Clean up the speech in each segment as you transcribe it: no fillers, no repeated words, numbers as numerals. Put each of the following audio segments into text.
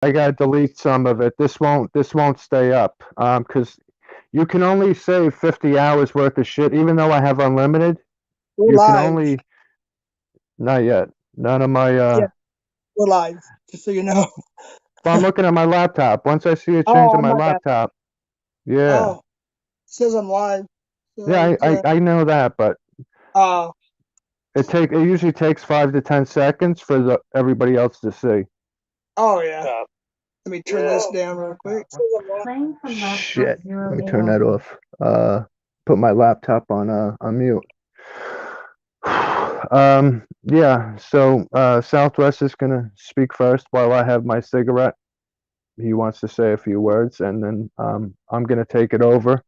I gotta delete some of it. This won't stay up. Because you can only save 50 hours worth of shit, even though I have unlimited. We're You can live. only not yet. None of my Yeah, we're live. Just so you know. Well, I'm looking at my laptop. Once I see a change on Oh, my my bad. laptop, yeah. Oh, it says I'm live. So Yeah, it's I know that, but uh it usually takes 5 to 10 seconds for everybody else to see. oh yeah. Let me turn this down real quick. Shit. Let me turn that off. Put my laptop on mute. Yeah, so Southwest is gonna speak first while I have my cigarette. He wants to say a few words, and then I'm gonna take it over.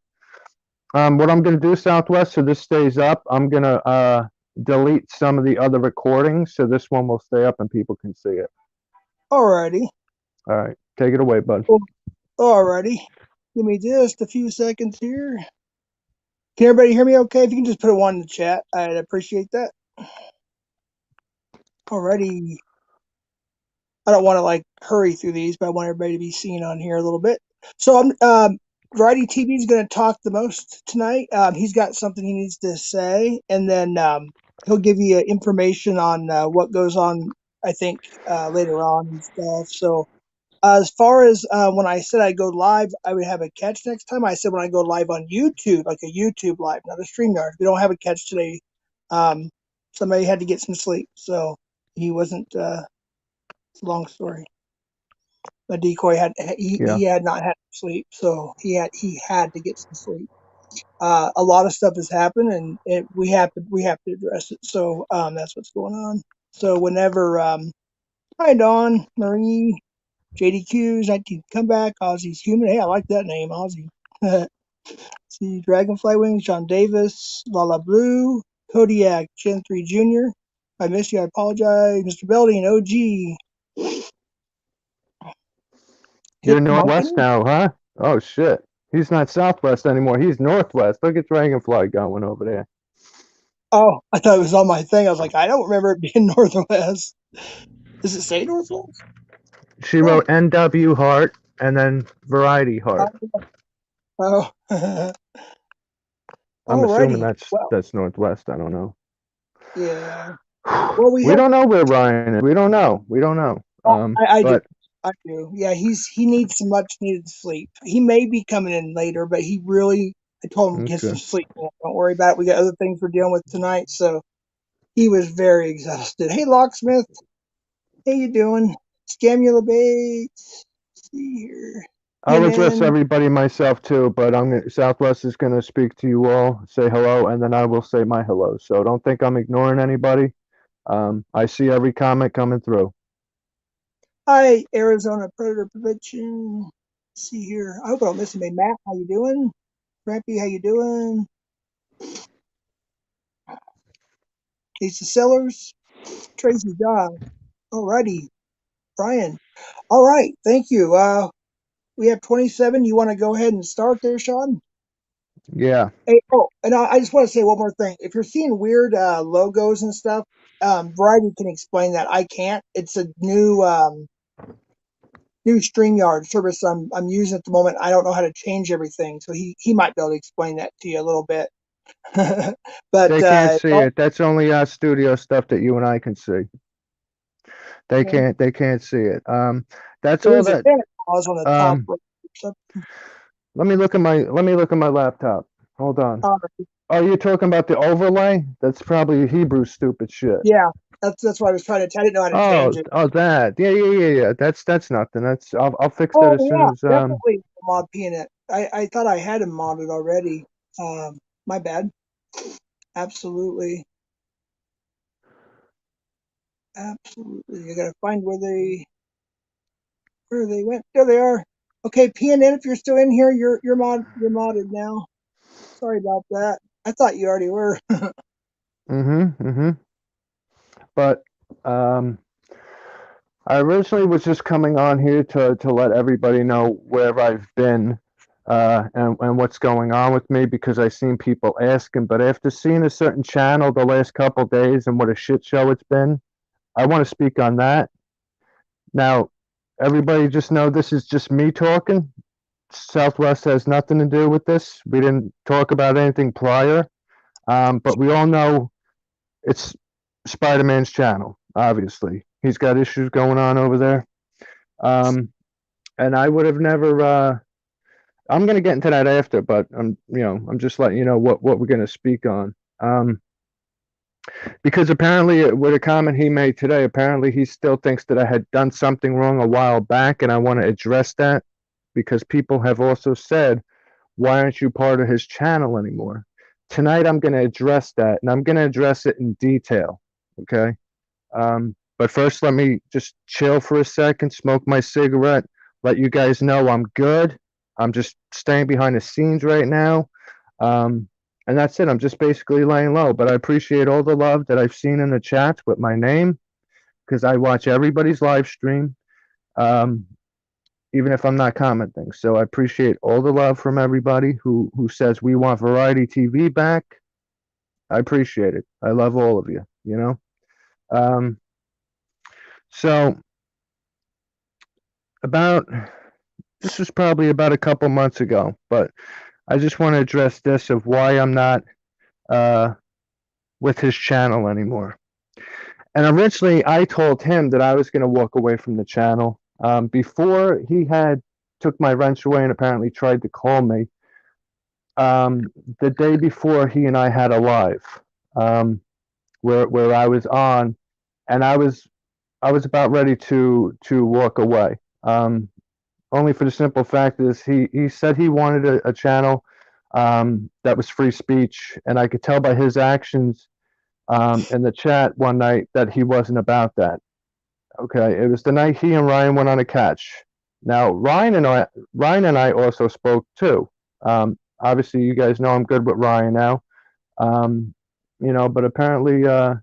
What I'm gonna do, Southwest, so this stays up, I'm gonna delete some of the other recordings, so this one will stay up and people can see it. Alrighty. All right, take it away, bud. Well, alrighty. Give me just a few seconds here. Can everybody hear me okay? If you can just put a one in the chat, I'd appreciate that. Alrighty. I don't want to like hurry through these, but I want everybody to be seen on here a little bit. So I'm VarietyTV is going to talk the most tonight. He's got something he needs to say, and then he'll give you information on what goes on. I think later on and stuff. So as far as when I said I go live, I would have a catch next time. I said when I go live on YouTube, like a YouTube live, not a StreamYard. We don't have a catch today. Um, Somebody had to get some sleep, so he wasn't. It's a long story. The decoy Yeah, he had not had sleep, so he had to get some sleep. A lot of stuff has happened, and we have to address it. So that's what's going on. So whenever hi Dawn, Marie, JDQ's 19th comeback, Ozzy's human. Hey, I like that name, Ozzy. See Dragonfly Wings, John Davis, Lala Blue, Kodiak, Gen 3 Junior. I miss you. I apologize, Mr. Belding, OG. you're Hit Northwest Monken. now, huh? Oh shit, he's not Southwest anymore. He's Northwest. Look at Dragonfly going over there. Oh, I thought it was on my thing. I was like, I don't remember it being Northwest. Does it say Northwest? She Oh, wrote NW Heart and then Variety Heart. oh. I'm assuming Alrighty. that's Well, that's Northwest. I don't know. yeah. Well, we We have. don't know where Ryan is. We don't know. We don't know. Oh, I do. But I do. Yeah, he needs some much needed sleep. He may be coming in later, but he really. I told him to get some okay. sleep. Man. Don't worry about it. We got other things we're dealing with tonight, so he was very exhausted. Hey, Locksmith, how you doing? Scamula Bates. See here. I'll address PNN. everybody myself too, but Southwest is going to speak to you all, say hello, and then I will say my hello. So don't think I'm ignoring anybody. I see every comment coming through. Hi, Arizona Predator Prevention. Let's see here. I hope I don't miss anybody. Matt, how you doing? Rampy, how you doing? Lisa Sellers. Tracy John. Alrighty. Brian. All right. Thank you. We have 27. You want to go ahead and start there, Sean? Yeah. Hey, oh, and I just want to say one more thing. If you're seeing weird logos and stuff, Variety can explain that. I can't. It's a new StreamYard service I'm using at the moment. I don't know how to change everything, so he might be able to explain that to you a little bit. But They can't see it. That's only studio stuff that you and I can see. They can't see it. That's there all is a that Santa Claus on the top um right. let me look at my laptop. Hold on. Uh, Oh, you're talking about the overlay? That's probably Hebrew stupid shit. yeah, that's what I was trying to. I didn't know how to change it. Oh, that. Yeah. That's nothing. I'll fix that Oh as soon yeah, as definitely mod peanut. I thought I had him modded already. My bad. Absolutely, absolutely. I gotta find where they went. There they are. Okay, PNN, if you're still in here, you're modded now. Sorry about that. I thought you already were. mm-hmm. But um I originally was just coming on here to let everybody know where I've been and what's going on with me because I seen people asking, but after seeing a certain channel the last couple days and what a shit show it's been, I want to speak on that. Now, everybody just know this is just me talking. Southwest has nothing to do with this. We didn't talk about anything prior. But we all know it's Spider-Man's channel, obviously. He's got issues going on over there. And I would have never I'm gonna get into that after, but I'm just letting you know what we're gonna speak on. Because apparently with a comment he made today, apparently he still thinks that I had done something wrong a while back, and I want to address that because people have also said, why aren't you part of his channel anymore? Tonight I'm going to address that, and I'm going to address it in detail. Okay. But first, let me just chill for a second, smoke my cigarette, let you guys know I'm good. I'm just staying behind the scenes right now. And that's it. I'm just basically laying low. But I appreciate all the love that I've seen in the chats with my name because I watch everybody's live stream, even if I'm not commenting. So I appreciate all the love from everybody who says we want Variety TV back. I appreciate it. I love all of you, you know? So this was probably about a couple months ago, but I just want to address this of why I'm not with his channel anymore. And originally I told him that I was going to walk away from the channel before he had took my wrench away and apparently tried to call me the day before he and I had a live where I was on, and I was about ready to walk away. Only for the simple fact is he said he wanted a channel that was free speech, and I could tell by his actions in the chat one night that he wasn't about that. Okay, it was the night he and Ryan went on a catch. Now Ryan and I also spoke too. Obviously, you guys know I'm good with Ryan now. But apparently, and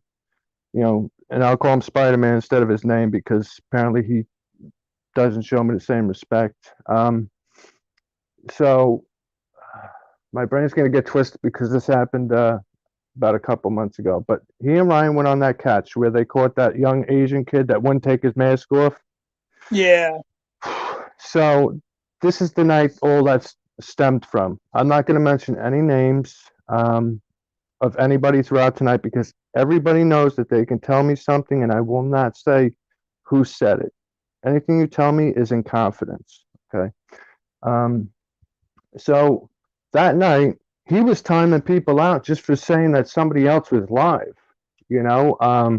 I'll call him Spider-Man instead of his name because apparently he doesn't show me the same respect. So my brain's gonna get twisted because this happened about a couple months ago. But he and Ryan went on that catch where they caught that young Asian kid that wouldn't take his mask off. Yeah. So this is the night all that's stemmed from. I'm not going to mention any names of anybody throughout tonight because everybody knows that they can tell me something and I will not say who said it. Anything you tell me is in confidence. Okay. So that night, he was timing people out just for saying that somebody else was live, and I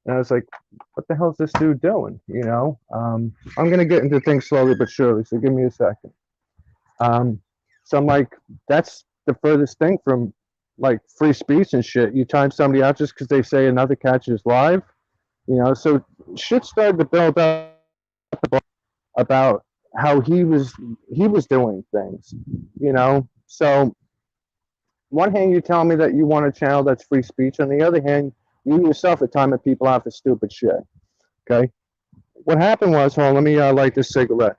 was like, what the hell is this dude doing? I'm going to get into things slowly but surely, so give me a second. So I'm like, that's the furthest thing from like free speech and shit. You time somebody out just because they say another catch is live, so shit started to build up about how he was doing things, so one hand you tell me that you want a channel that's free speech, on the other hand you yourself are timing people out for stupid shit. Okay, what happened was, hold on, let me light this cigarette.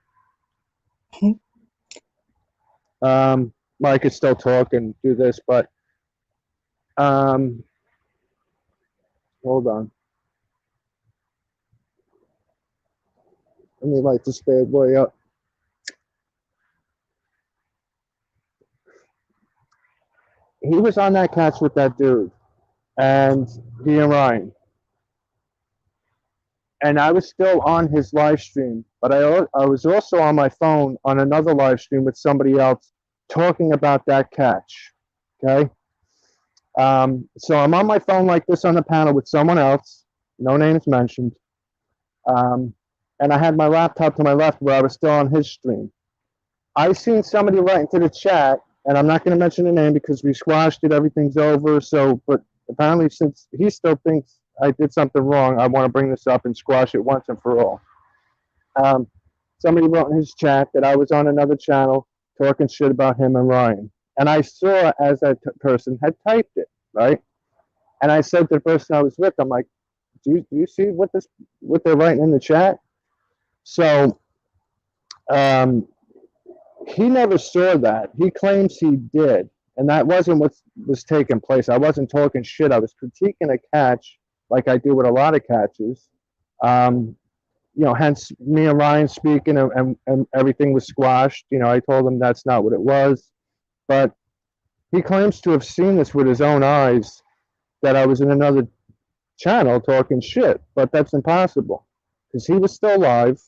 I could still talk and do this, but hold on, let me light this bad boy up. He was on that catch with that dude, and he and Ryan. And I was still on his live stream, but I was also on my phone on another live stream with somebody else talking about that catch. Okay. So I'm on my phone like this on the panel with someone else, no names mentioned. And I had my laptop to my left where I was still on his stream. I seen somebody write into the chat, and I'm not going to mention the name because we squashed it, everything's over. So, but apparently since he still thinks I did something wrong, I want to bring this up and squash it once and for all. Somebody wrote in his chat that I was on another channel talking shit about him and Ryan. And I saw as that person had typed it, right? And I said to the person I was with, I'm like, do you see what they're writing in the chat? So he never saw that. He claims he did. And that wasn't what was taking place. I wasn't talking shit. I was critiquing a catch like I do with a lot of catches. hence me and Ryan speaking, and everything was squashed. I told him that's not what it was, but he claims to have seen this with his own eyes, that I was in another channel talking shit, but that's impossible because he was still live,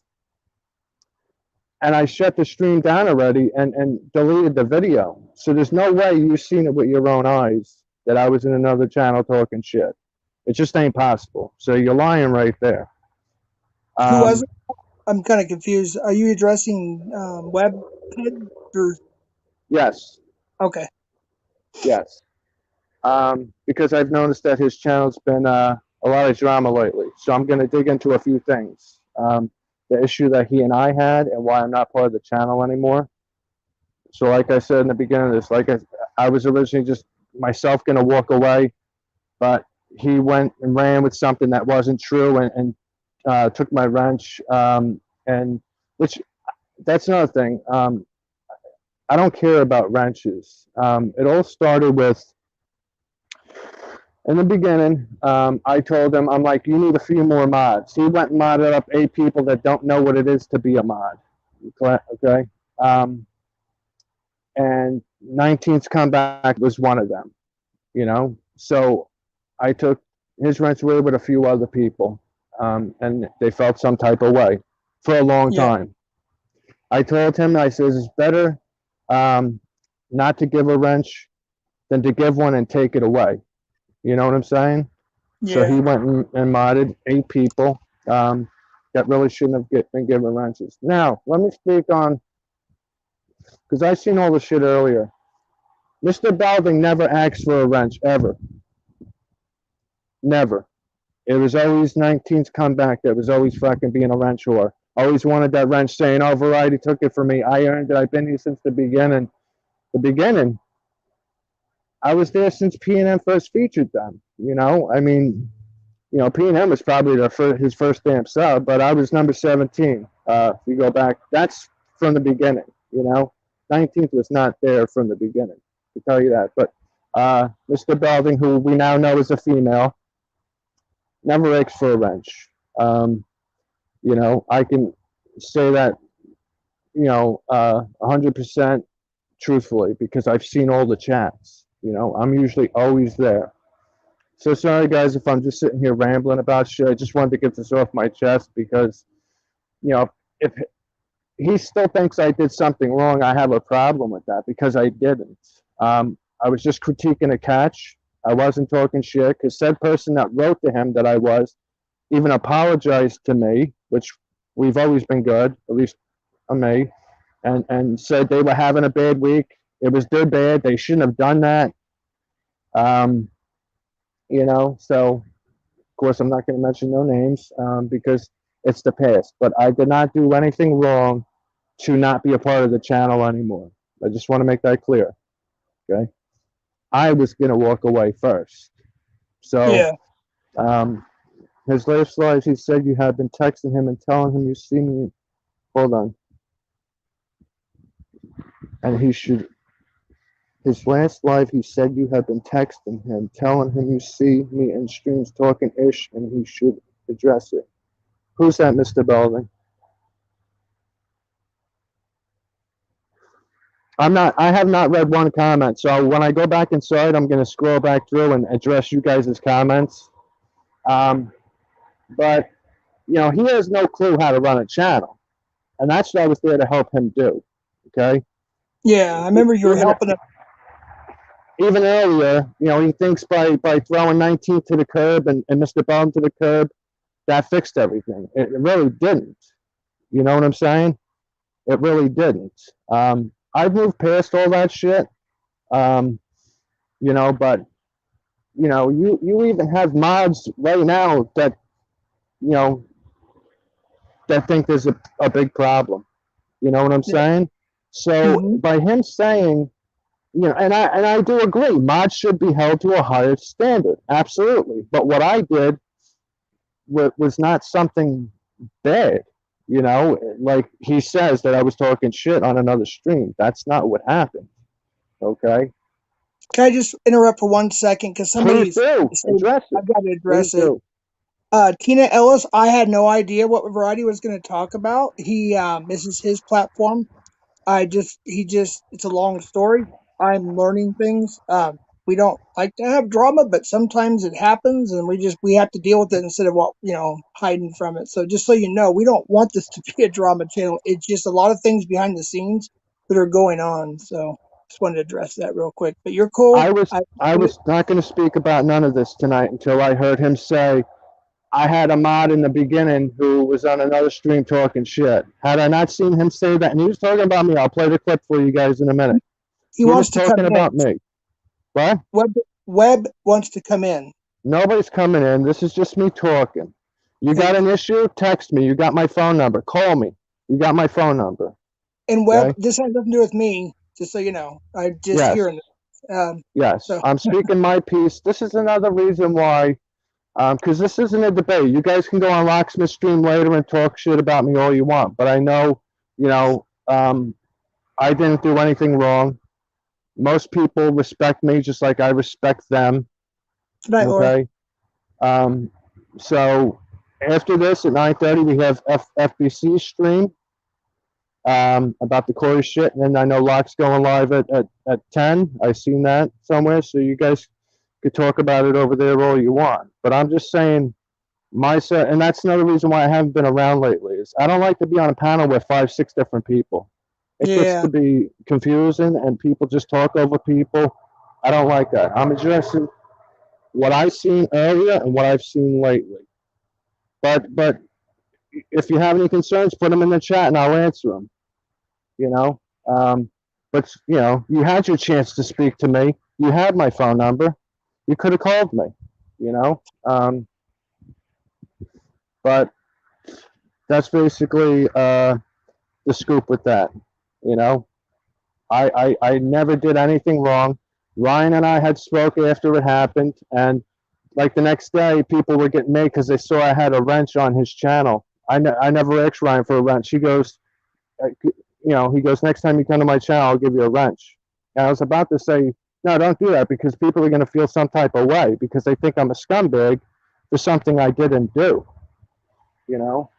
and I shut the stream down already and deleted the video. So there's no way you've seen it with your own eyes that I was in another channel talking shit. It just ain't possible. So you're lying right there. Who was Um, it? I'm kind of confused. Are you addressing web kid or yes, okay? yes. Because I've noticed that his channel's been a lot of drama lately. So I'm going to dig into a few things. The issue that he and I had, and why I'm not part of the channel anymore. So, like I said in the beginning of this, I was originally just myself going to walk away, but he went and ran with something that wasn't true, and took my wrench. And which That's another thing. I don't care about wrenches. It all started with, in the beginning, I told him, I'm like, you need a few more mods. He went and modded up 8 people that don't know what it is to be a mod. Okay. And 19th comeback was one of them. So I took his wrench away with a few other people, and they felt some type of way for a long Yeah, time. I told him, I says, it's better um, not to give a wrench than to give one and take it away. You know what I'm saying? So yeah, he went and modded 8 people that really shouldn't have been given wrenches. Now, let me speak on, because I seen all the shit earlier. Mr. Balding never asked for a wrench, ever. Never. It was always 19's comeback that was always fucking being a wrench whore. Always wanted that wrench, saying, oh, Variety took it from me. I earned it. I've been here since the beginning. The beginning. I was there since P&M first featured them. I mean, P&M was probably his first damn sub, but I was number 17. If you go back, that's from the beginning. 19th was not there from the beginning, to tell you that. But Mr. Belding, who we now know is a female, never asked for a wrench. I can say that, 100% truthfully, because I've seen all the chats. I'm usually always there. So sorry, guys, if I'm just sitting here rambling about shit. I just wanted to get this off my chest because, if he still thinks I did something wrong, I have a problem with that because I didn't. I was just critiquing a catch. I wasn't talking shit because said person that wrote to him that I was even apologized to me, which we've always been good, at least on me, and said they were having a bad week. It was their bad. They shouldn't have done that. Um, so of course, I'm not going to mention no names because it's the past. But I did not do anything wrong to not be a part of the channel anymore. I just want to make that clear. Okay. I was going to walk away first. So yeah. his last life, he said you had been texting him and telling him you see me. Hold on. And he should. His last live, he said you had been texting him, telling him you see me in streams talking ish, and he should address it. Who's that, Mr. Belding? I have not read one comment. So when I go back inside, I'm going to scroll back through and address you guys' comments. Um, but, he has no clue how to run a channel. And that's what I was there to help him do. Okay. Yeah, I remember you were Even, helping him. even earlier, he thinks by throwing 19 to the curb and Mr. Bum to the curb, that fixed everything. It really didn't. You know what I'm saying? It really didn't. I've moved past all that shit. Um, but you even have mods right now that you know that think there's a big problem. You know what I'm Yeah. saying? So Hmm. by him saying, and I do agree, mods should be held to a higher standard, absolutely. But what I did was not something bad. Like he says that I was talking shit on another stream. That's not what happened. Okay, Can I just interrupt for 1 second? Because please somebody's do saying address it. I've got to Please address it. do. Tina Ellis, I had no idea what Variety was going to talk about. This is his platform. It's a long story. I'm learning things. We don't like to have drama, but sometimes it happens, and we have to deal with it instead of hiding from it. So just so you know, we don't want this to be a drama channel. It's just a lot of things behind the scenes that are going on. So just wanted to address that real quick. But you're cool. I was not going to speak about none of this tonight until I heard him say I had a mod in the beginning who was on another stream talking shit. Had I not seen him say that, and he was talking about me, I'll play the clip for you guys in a minute. He He wants was to come talking in. about me. What? Webb wants to come in. Nobody's coming in. This is just me talking. You got an issue? Text me. You got my phone number. Call me. You got my phone number. And Webb, Okay? this has nothing to do with me, just so you know. I just Yes. hearing this. Yes. So I'm speaking my piece. This is another reason why, because this isn't a debate. You guys can go on Locksmith stream later and talk shit about me all you want. But I know, I didn't do anything wrong. Most people respect me just like I respect them. good night, Laura. Okay? Um, so after this at 9:30, we have FBC stream about the Corey shit. And then I know Locke's going live at 10. I've seen that somewhere. So you guys could talk about it over there all you want. But I'm just saying, and that's another reason why I haven't been around lately, is I don't like to be on a panel with 5, 6 different people. It gets Yeah. to be confusing and people just talk over people. I don't like that. I'm addressing what I've seen earlier and what I've seen lately. But if you have any concerns, put them in the chat and I'll answer them. You know, but you had your chance to speak to me. You had my phone number. You could have called me. You know, but that's basically the scoop with that. You know, I never did anything wrong. Ryan and I had spoke after it happened, and like the next day, people were getting mad because they saw I had a wrench on his channel. I never asked Ryan for a wrench. He goes, he goes, next time you come to my channel, I'll give you a wrench. And I was about to say, no, don't do that because people are going to feel some type of way because they think I'm a scumbag for something I didn't do, you know.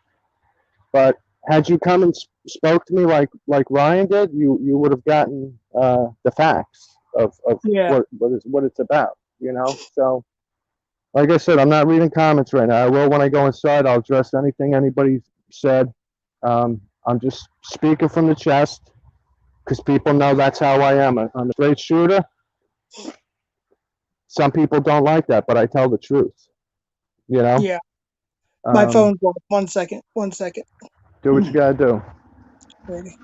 But had you come and spoke to me like Ryan did, you would have gotten the facts of Yeah. what it's about, you know. So, like I said, I'm not reading comments right now. I will when I go inside. I'll address anything anybody said. I'm just speaking from the chest because people know that's how I am. I'm a straight shooter. Some people don't like that, but I tell the truth. You know. Yeah. My phone's off. 1 second. 1 second. Do what you gotta do. Ready.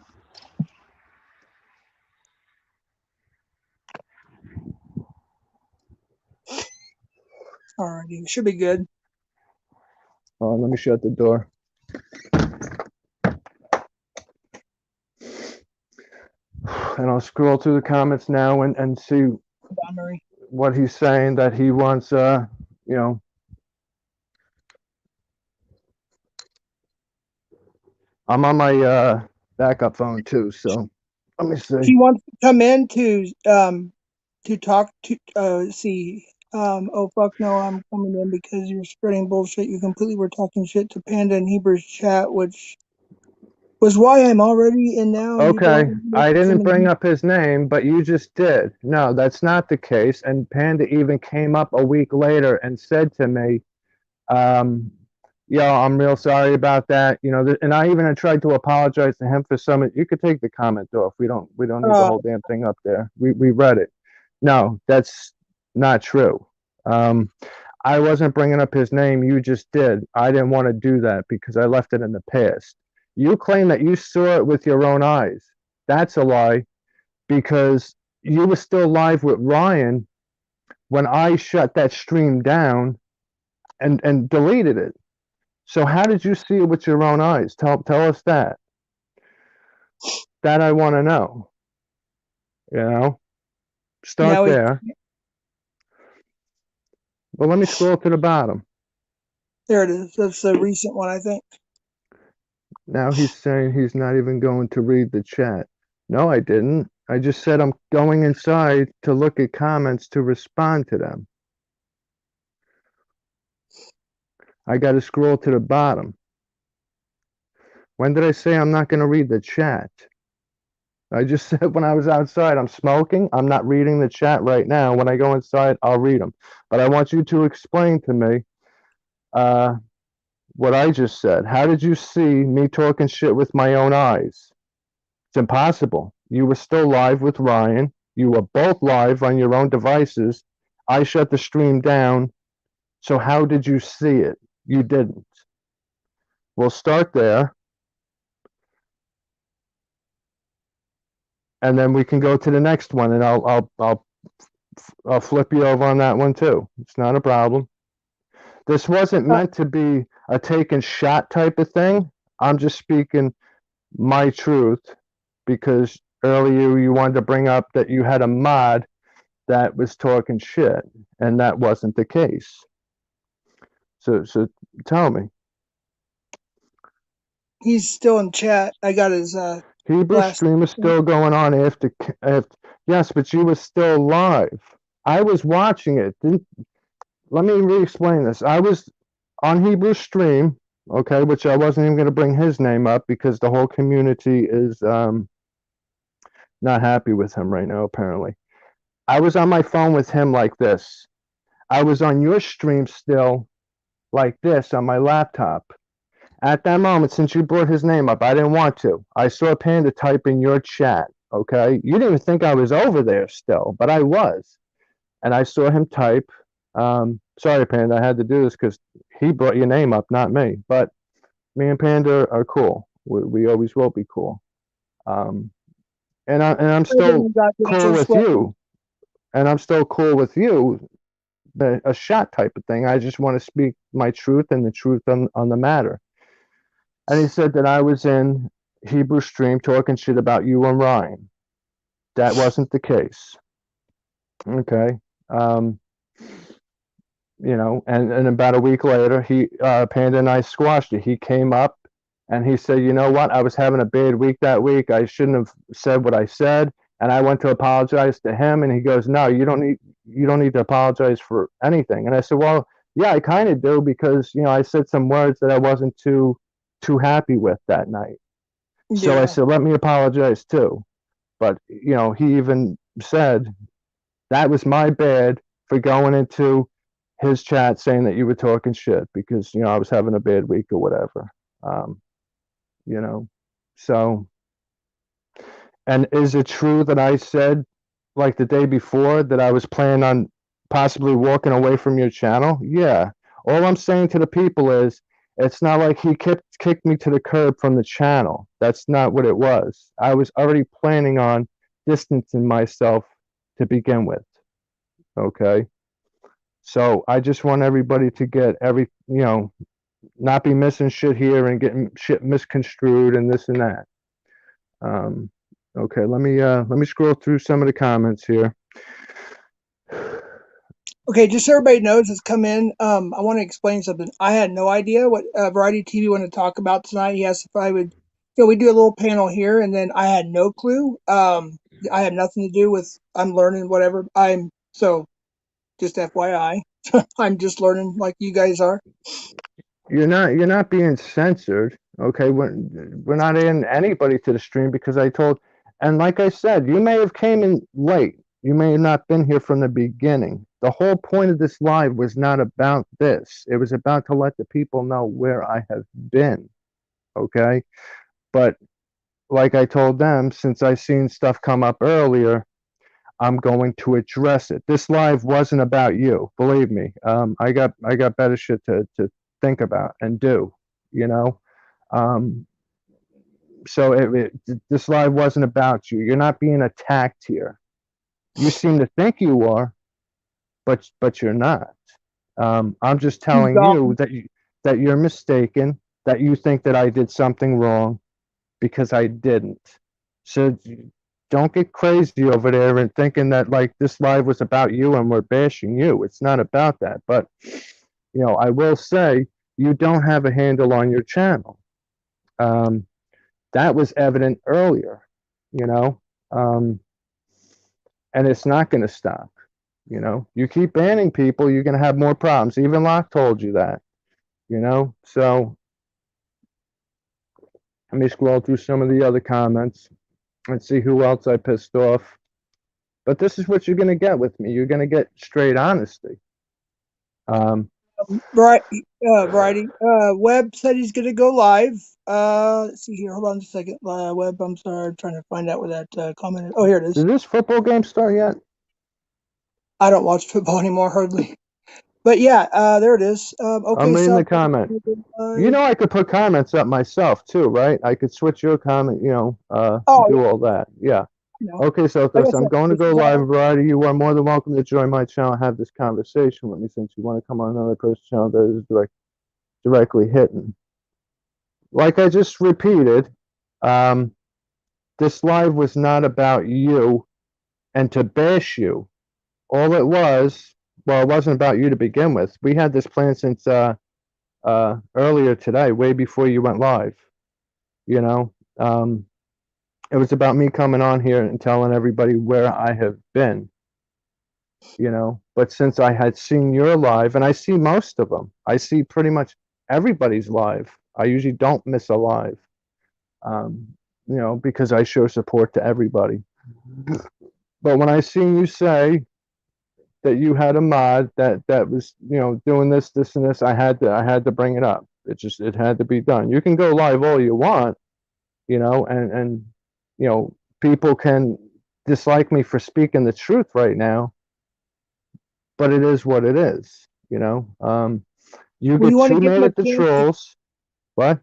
Alrighty. Should be good. Let me shut the door. And I'll scroll through the comments now and see what he's saying that he wants, I'm on my backup phone too, so let me see. He wants to come in to talk to see. Oh fuck no, I'm coming in because you're spreading bullshit. You completely were talking shit to Panda and Heber's chat, which was why I'm already in now. Okay, I didn't bring up his name, but you just did. No, that's not the case. And Panda even came up a week later and said to me, I'm real sorry about that. And I even tried to apologize to him for some. You could take the comment off. We don't need the whole damn thing up there. We read it. No, that's not true. I wasn't bringing up his name. You just did. I didn't want to do that because I left it in the past. You claim that you saw it with your own eyes. That's a lie because you were still live with Ryan when I shut that stream down and deleted it. So how did you see it with your own eyes? Tell us that. That I want to know. Start there. Well, let me scroll to the bottom. There it is. That's the recent one, I think. Now he's saying he's not even going to read the chat. No, I didn't. I just said I'm going inside to look at comments to respond to them. I got to scroll to the bottom. When did I say I'm not going to read the chat? I just said when I was outside, I'm smoking. I'm not reading the chat right now. When I go inside, I'll read them. But I want you to explain to me uh, what I just said. How did you see me talking shit with my own eyes? It's impossible. You were still live with Ryan. You were both live on your own devices. I shut the stream down. So how did you see it? You didn't. We'll start there, and then we can go to the next one, and I'll flip you over on that one too. It's not a problem. This wasn't Uh, meant to be a taken shot type of thing. I'm just speaking my truth because earlier you wanted to bring up that you had a mod that was talking shit, and that wasn't the case. So tell me, he's still in chat. I got his Hebrew last. stream is still going on after yes, but you were still live. I was watching it. Let me re-explain this. I was on Hebrew stream, okay, which I wasn't even going to bring his name up because the whole community is not happy with him right now, apparently. I was on my phone with him like this. I was on your stream still like this on my laptop. At that moment, since you brought his name up, I didn't want to. I saw Panda type in your chat, okay? You didn't even think I was over there still, but I was. And I saw him type, sorry, Panda, I had to do this because he brought your name up, not me. But me and Panda are cool. We always will be cool. Um, and I'm still Everyone got there cool so with sweaty. you. And I'm still cool with you. A shot type of thing. I just want to speak my truth and the truth on the matter. And he said that I was in Hebrew stream talking shit about you and Ryan. That wasn't the case. Okay. Um, and about a week later, Panda and I squashed it. He came up and he said, you know what? I was having a bad week that week. I shouldn't have said what I said. And I went to apologize to him, and he goes, no, you don't need to apologize for anything. And I said, well, yeah, I kind of do because, I said some words that I wasn't too happy with that night. So I Yeah. said, let me apologize too. But, he even said that was my bad for going into his chat saying that you were talking shit because, I was having a bad week or whatever. Um, you know, so, and is it true that I said like the day before that I was planning on possibly walking away from your channel? Yeah. All I'm saying to the people is it's not like he kicked me to the curb from the channel. That's not what it was. I was already planning on distancing myself to begin with. Okay. So I just want everybody to get not be missing shit here and getting shit misconstrued and this and that. Um, okay, let me scroll through some of the comments here. Okay, just so everybody knows it's come in. I want to explain something. I had no idea what Variety TV wanted to talk about tonight. He asked if I would, we do a little panel here, and then I had no clue. I had nothing to do with. I'm learning whatever. Just FYI, I'm just learning like you guys are. You're not being censored. Okay, we're not adding anybody to the stream because and like I said, you may have came in late. You may have not been here from the beginning. The whole point of this live was not about this. It was about to let the people know where I have been. Okay, but like I told them, since I seen stuff come up earlier, I'm going to address it. This live wasn't about you, believe me. I got better shit to think about and do, you know. Um, so this live wasn't about you. You're not being attacked here. You seem to think you are, but you're not. I'm just He's telling you gone. that you're mistaken. That you think that I did something wrong because I didn't. So don't get crazy over there and thinking that like this live was about you and we're bashing you. It's not about that. But I will say you don't have a handle on your channel. Um, that was evident earlier, you know, um, and it's not going to stop. You keep banning people, you're going to have more problems. Even Locke told you that. you know? So let me scroll through some of the other comments and see who else I pissed off. But this is what you're going to get with me. You're going to get straight honesty. Um, Right, Variety. Webb said he's going to go live. Let's see here. Hold on a second. Webb, I'm sorry. I'm trying to find out where that comment is. Oh, here it is. did this football game start yet? I don't watch football anymore, hardly. But yeah, there it is. I'm Okay, reading the Southwest. comment. You know, I could put comments up myself too, right? I could switch your comment, Oh, do yeah, all that. Yeah. you know. Okay, so Like I I'm said, going to this go is live. all. Variety, you are more than welcome to join my channel and have this conversation with me since you want to come on another person's channel that is directly hitting. Like I just repeated, um, this live was not about you and to bash you. All it was, well, it wasn't about you to begin with. We had this plan since earlier today, way before you went live. You know, it was about me coming on here and telling everybody where I have been. But since I had seen your live, and I see most of them, I see pretty much everybody's live. I usually don't miss a live, um, because I show support to everybody. But when I seen you say that you had a mod that was, doing this and this, I had to bring it up. It had to be done. You can go live all you want, and people can dislike me for speaking the truth right now, but it is what it is. You Well, you get want to too give mad him a at the chance to? trolls. What?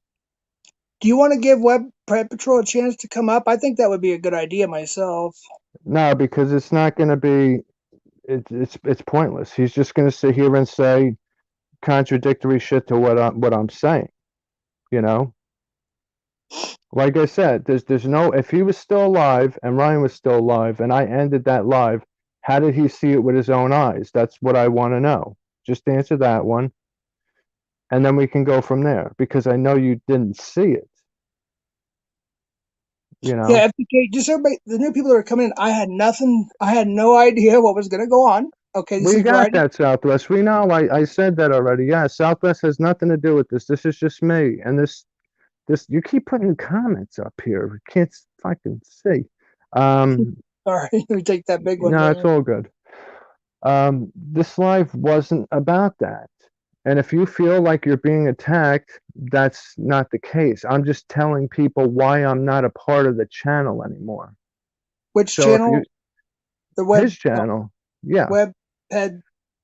Do you want to give Web Patrol a chance to come up? I think that would be a good idea myself. No, because it's not going to be. It's pointless. He's just going to sit here and say contradictory shit to what I'm saying. You know, like I said, there's no. If he was still alive and Ryan was still alive, and I ended that live, how did he see it with his own eyes? That's what I want to know. Just answer that one, and then we can go from there. Because I know you didn't see it. You Yeah, know. FPK, just everybody, the new people that are coming in, I had nothing, I had no idea what was going to go on. Okay, this We is got Variety. that, Southwest. We know. I said that already. Yeah, Southwest has nothing to do with this. This is just me. And this you keep putting comments up here. We can't fucking see. Sorry, let me take that big one No, it's there. all good. This live wasn't about that. And if you feel like you're being attacked, that's not the case. I'm just telling people why I'm not a part of the channel anymore. Which So if you channel? The his channel, yeah, Web Ped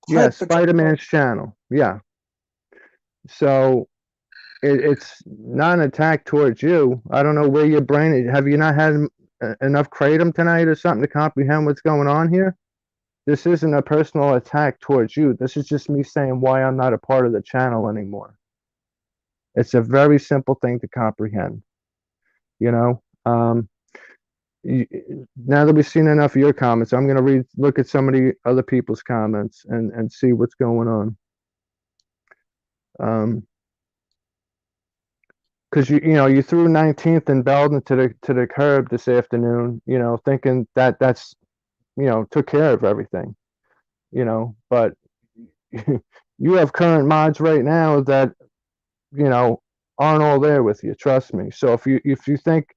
yeah, Patrol. Spider-Man's channel, yeah. So it's not an attack towards you. I don't know where your brain is. Have you not had enough kratom tonight or something to comprehend what's going on here? This isn't a personal attack towards you. This is just me saying why I'm not a part of the channel anymore. It's a very simple thing to comprehend. You know. You, Now that we've seen enough of your comments, I'm going to look at some of the other people's comments and see what's going on. Because you threw 19th and Belden to the curb this afternoon, thinking that's took care of everything, but you have current mods right now that you know aren't all there with you. Trust me. So if you think,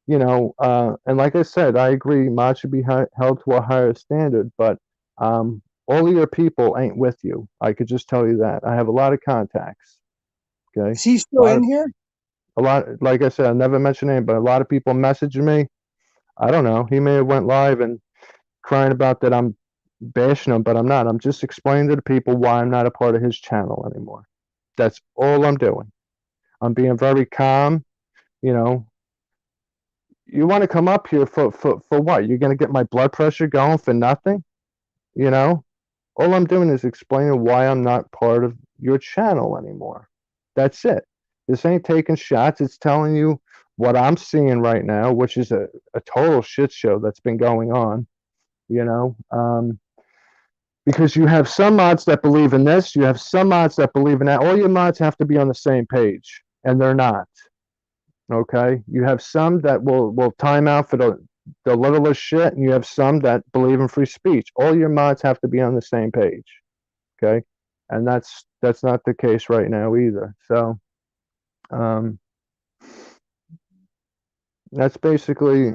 and like I said, I agree, mods should be held to a higher standard, but all of your people ain't with you. I could just tell you that. I have a lot of contacts. Okay, Is he a still lot in of here? like I said, I never mentioned name, but a lot of people messaging me. I don't know. He may have went live and crying about that I'm bashing him, but I'm not. I'm just explaining to the people why I'm not a part of his channel anymore. That's all I'm doing. I'm being very calm. You know, you want to come up here for what? You're going to get my blood pressure going for nothing? You know, all I'm doing is explaining why I'm not part of your channel anymore. That's it. This ain't taking shots. It's telling you what I'm seeing right now, which is a total shit show that's been going on, you know. Because you have some mods that believe in this, you have some mods that believe in that. All your mods have to be on the same page, and they're not. Okay? You have some that will time out for the littlest shit, and you have some that believe in free speech. All your mods have to be on the same page. Okay? and that's not the case right now either. So um, that's basically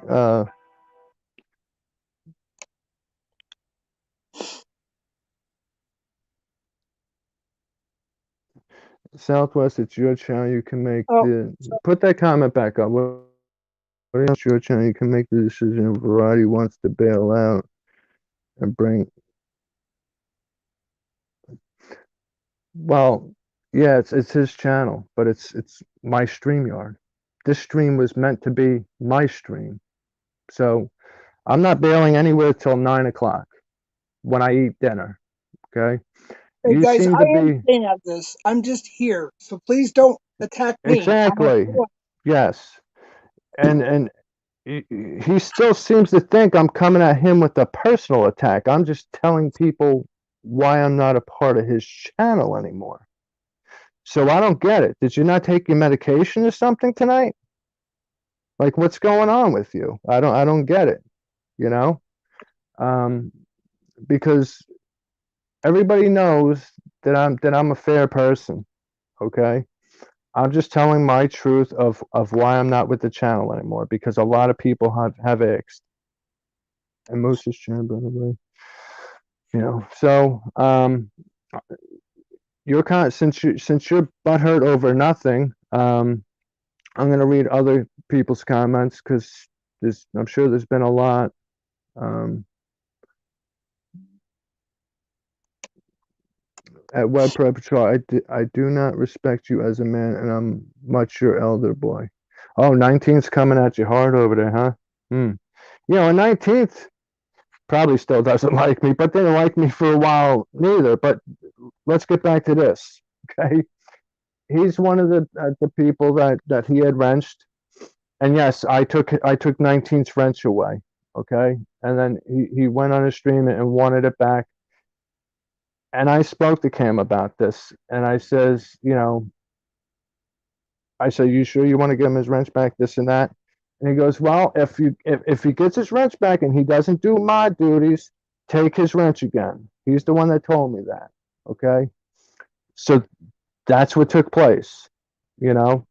Southwest. It's your channel. You can make Oh, the so, put that comment back up. It's your channel. You can make the decision if Variety wants to bail out and bring. Well, yeah, it's his channel, but it's my StreamYard. This stream was meant to be my stream, so I'm not bailing anywhere till 9 o'clock when I eat dinner. Okay, hey you guys, seem I to am be staying at this. I'm just here, so please don't attack me. exactly yes, and he still seems to think I'm coming at him with a personal attack. I'm just telling people why I'm not a part of his channel anymore. So I don't get it. Did you not take your medication or something tonight? Like what's going on with you? I don't get it, you know? Um, because everybody knows that I'm a fair person, okay? I'm just telling my truth of why I'm not with the channel anymore because a lot of people have asked. And Moose's channel, by the way. So you're kind of since you're butthurt over nothing, I'm gonna read other people's comments because I'm sure there's been a lot. Um, at Web Pro Patrol, I do not respect you as a man, and I'm much your elder boy. Oh, 19's coming at you hard over there, huh? Hmm. A 19th probably still doesn't like me, but didn't like me for a while neither. But let's get back to this, okay? He's one of the people that he had wrenched, and yes, I took 19's wrench away, okay, and then he went on a stream and wanted it back, and I spoke to Cam about this, and I said, you sure you want to give him his wrench back, this and that, and he goes, well, if he gets his wrench back and he doesn't do mod duties, take his wrench again. He's the one that told me that, okay, so that's what took place, you know.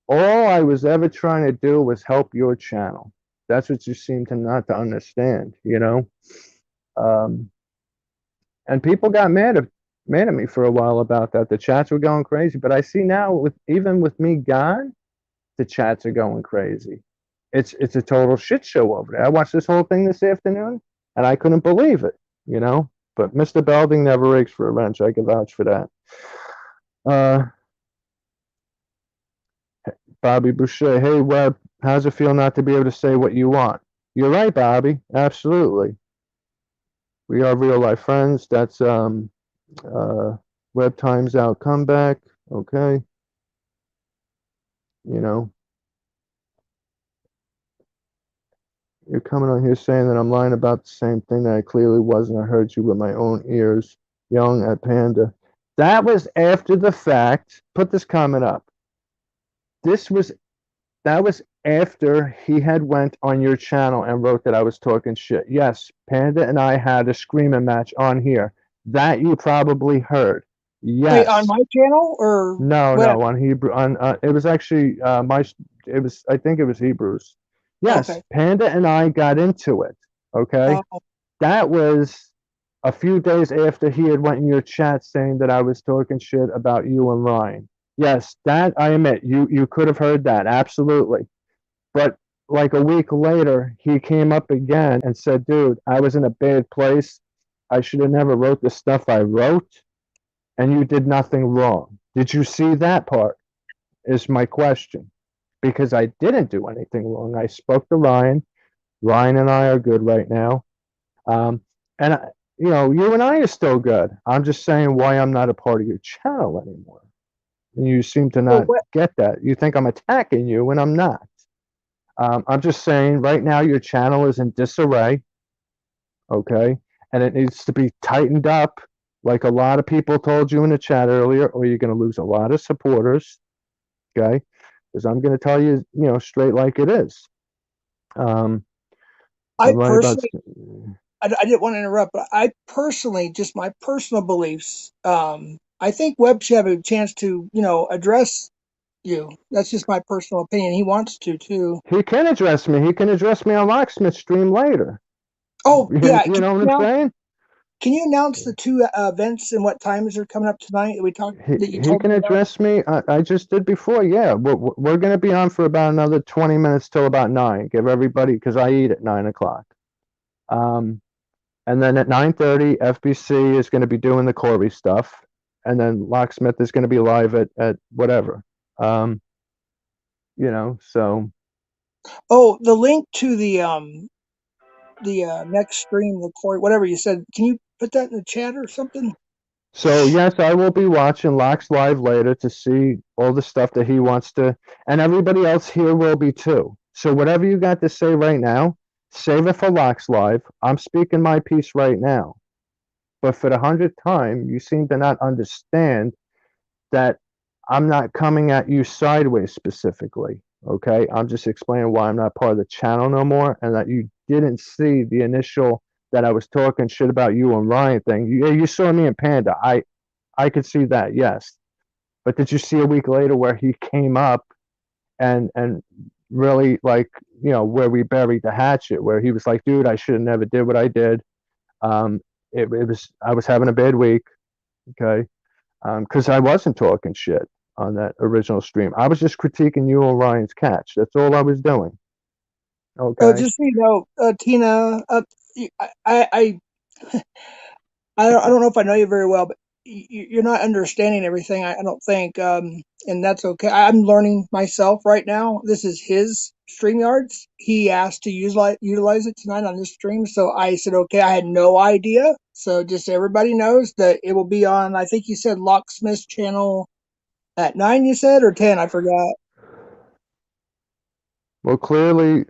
All I was ever trying to do was help your channel. That's what you seem to not to understand. Um, and people got mad at me for a while about that. The chats were going crazy, but I see now even with me gone, the chats are going crazy. It's a total shit show over there. I watched this whole thing this afternoon, and I couldn't believe it. But Mr. Belding never rakes for a wrench. I can vouch for that. Uh, Bobby Boucher, hey Webb, how's it feel not to be able to say what you want? You're right, Bobby. Absolutely. We are real life friends. That's Web Times Out comeback. Okay. You know, you're coming on here saying that I'm lying about the same thing that I clearly wasn't. I heard you with my own ears, yelling at Panda. That was after the fact. Put this comment up. This was That was after he had went on your channel and wrote that I was talking shit. Yes, Panda and I had a screaming match on here. That you probably heard. wait, on Yes. my channel or No, what? no, on Hebrew on it was actually my it was I think it was Hebrews. Yes, Okay. Panda and I got into it. Okay? Oh, That was a few days after he had went in your chat saying that I was talking shit about you and Ryan. Yes, that I admit you could have heard that absolutely. But like a week later, he came up again and said, "Dude, I was in a bad place. I should have never wrote the stuff I wrote, and you did nothing wrong." Did you see that part? Is my question. Because I didn't do anything wrong. I spoke to Ryan. Ryan and I are good right now. Um, and you and I are still good. I'm just saying why I'm not a part of your channel anymore. And you seem to so not what? get that. You think I'm attacking you, and I'm not. I'm just saying right now your channel is in disarray, okay? And it needs to be tightened up, like a lot of people told you in the chat earlier, or you're going to lose a lot of supporters, okay? Because I'm going to tell you, straight like it is. I'm I lying about. personally, I didn't want to interrupt, but I personally, just my personal beliefs, I think Webb should have a chance to, address you. That's just my personal opinion. He wants to too. He can address me. He can address me on Locksmith stream later. Oh yeah, You know what I'm saying? can you announce the two events and what times are coming up tonight that we talked that you He told can me about? address me. I just did before. Yeah, we're going to be on for about another 20 minutes till about 9. Give everybody, because I eat at 9 o'clock. Um, and then at 9:30, FBC is going to be doing the Corey stuff, and then Locksmith is going to be live at whatever. So Oh, the link to the next stream, the court, whatever you said. Can you put that in the chat or something? yes, I will be watching Locks live later to see all the stuff that he wants to, and everybody else here will be too. So whatever you got to say right now, save it for Locks live. I'm speaking my piece right now. But for the 100th time, you seem to not understand that I'm not coming at you sideways specifically. Okay, I'm just explaining why I'm not part of the channel no more, and that you didn't see the initial that I was talking shit about you and Ryan thing. You saw me and Panda. I could see that, yes. But did you see a week later where he came up and really, like, where we buried the hatchet, where he was like, dude, I should have never did what I did. It was, I was having a bad week. Okay. Because I wasn't talking shit on that original stream. I was just critiquing you and Ryan's catch. That's all I was doing. Okay. Just so you know, Tina, I, I don't know if I know you very well, but you're not understanding everything. I don't think, and that's okay. I'm learning myself right now. This is his StreamYards. He asked to utilize it tonight on this stream, so I said okay. I had no idea, so just so everybody knows that it will be on. I think you said Locksmith's channel at 9. You said or 10? I forgot. Well, clearly,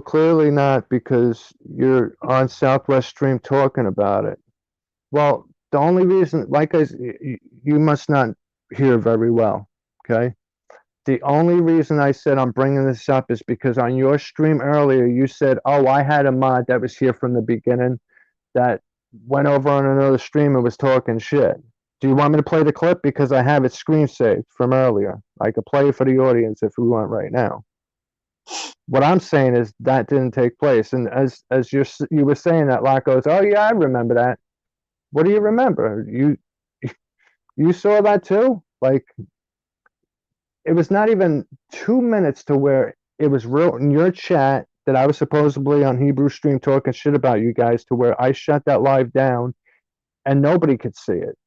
clearly not, because you're on Southwest Stream talking about it. Well, the only reason, like you must not hear very well. Okay. The only reason I said I'm bringing this up is because on your stream earlier, you said, oh, I had a mod that was here from the beginning that went over on another stream and was talking shit. Do you want me to play the clip? Because I have it screen saved from earlier. I could play it for the audience if we want right now. What I'm saying is that didn't take place. And as you were saying that, Locke goes, oh yeah, I remember that. What do you remember? You saw that too? Like, it was not even 2 minutes to where it was real in your chat that I was supposedly on Hebrew stream talking shit about you guys, to where I shut that live down and nobody could see it.